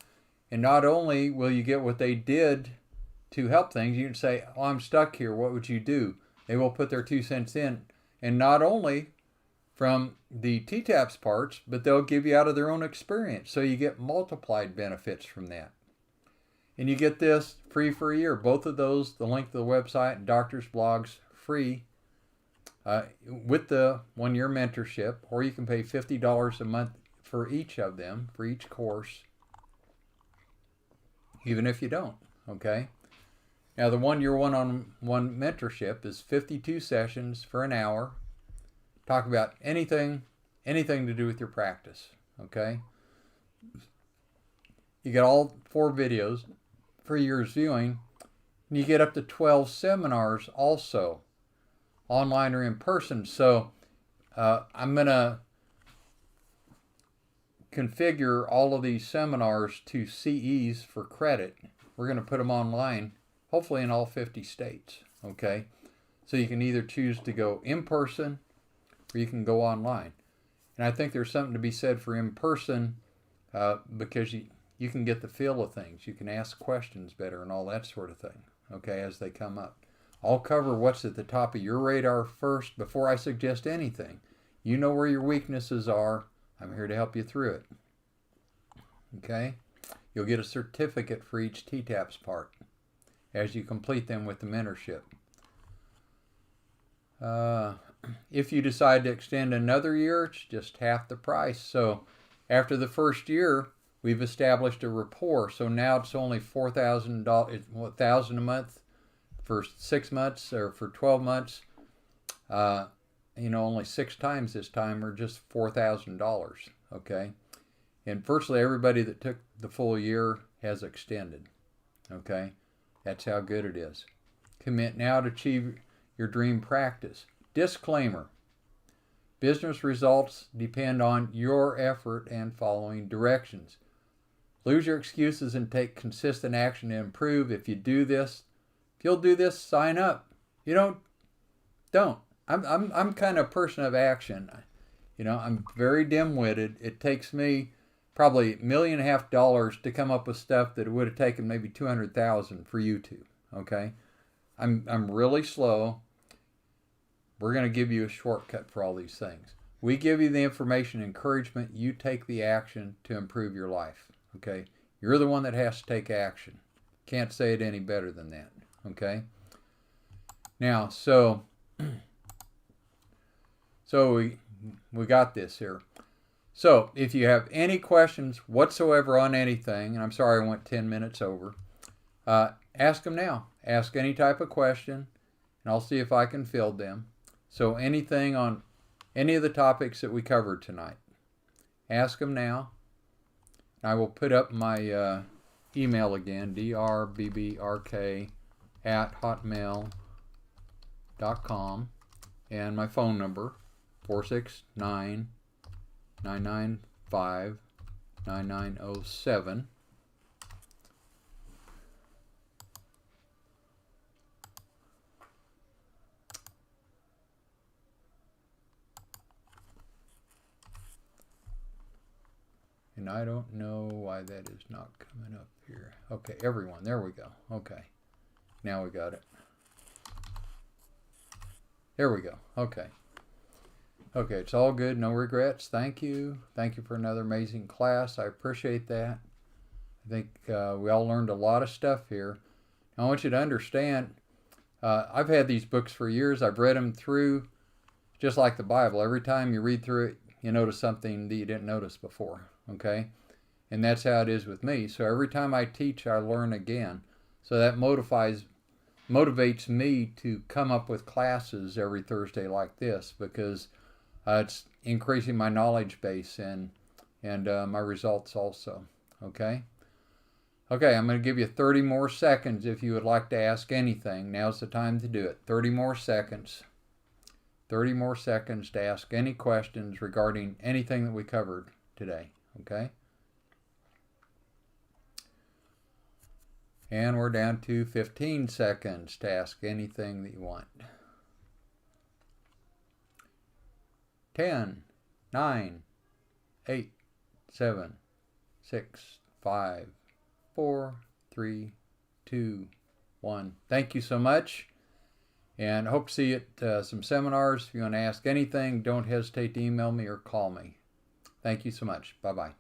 And not only will you get what they did to help things, you can say, oh, I'm stuck here. What would you do? They will put their 2 cents in. And not only from the TTAPS parts, but they'll give you out of their own experience. So you get multiplied benefits from that. And you get this free for a year. Both of those, the link to the website and doctor's blogs, free with the 1 year mentorship. Or you can pay $50 a month for each of them, for each course, even if you don't. Okay? Now, the 1 year one-on-one mentorship is 52 sessions for an hour. Talk about anything to do with your practice. Okay? You get all 4 videos for year's viewing. And you get up to 12 seminars also, online or in person. So I'm going to configure all of these seminars to CEs for credit. We're going to put them online, hopefully in all 50 states. Okay? So you can either choose to go in person or you can go online. And I think there's something to be said for in person because you can get the feel of things. You can ask questions better and all that sort of thing, okay, as they come up. I'll cover what's at the top of your radar first before I suggest anything. You know where your weaknesses are. I'm here to help you through it. Okay? You'll get a certificate for each TTAPS part as you complete them with the mentorship. If you decide to extend another year, it's just half the price. So after the first year, we've established a rapport. So now it's only $4,000 a month for 6 months or for 12 months, only 6 times this time are just $4,000, okay? And virtually everybody that took the full year has extended, okay? That's how good it is. Commit now to achieve your dream practice. Disclaimer: business results depend on your effort and following directions. Lose your excuses and take consistent action to improve. If you'll do this, sign up. You don't. I'm kind of a person of action. I'm very dim-witted. It takes me probably $1.5 million to come up with stuff that it would have taken maybe 200,000 for YouTube. Okay, I'm really slow. We're going to give you a shortcut for all these things. We give you the information, encouragement. You take the action to improve your life. Okay, you're the one that has to take action. Can't say it any better than that. Okay. Now, so we got this here. So if you have any questions whatsoever on anything, and I'm sorry I went 10 minutes over, ask them now. Ask any type of question, and I'll see if I can field them. So anything on any of the topics that we covered tonight, ask them now. I will put up my email again, drbbrk@hotmail.com, and my phone number, 469-995-9907. And I don't know why that is not coming up here. Okay, everyone, there we go. Okay, now we got it. There we go. Okay. Okay, it's all good. No regrets. Thank you. Thank you for another amazing class. I appreciate that. I think we all learned a lot of stuff here. I want you to understand, I've had these books for years. I've read them through just like the Bible. Every time you read through it, you notice something that you didn't notice before. Okay? And that's how it is with me. So every time I teach, I learn again. So that motivates me to come up with classes every Thursday like this, because it's increasing my knowledge base and my results also. Okay? Okay, I'm going to give you 30 more seconds if you would like to ask anything. Now's the time to do it. 30 more seconds. 30 more seconds to ask any questions regarding anything that we covered today. Okay? And we're down to 15 seconds to ask anything that you want. 10, 9, 8, 7, 6, 5, 4, 3, 2, 1. Thank you so much. And I hope to see you at some seminars. If you want to ask anything, don't hesitate to email me or call me. Thank you so much. Bye-bye.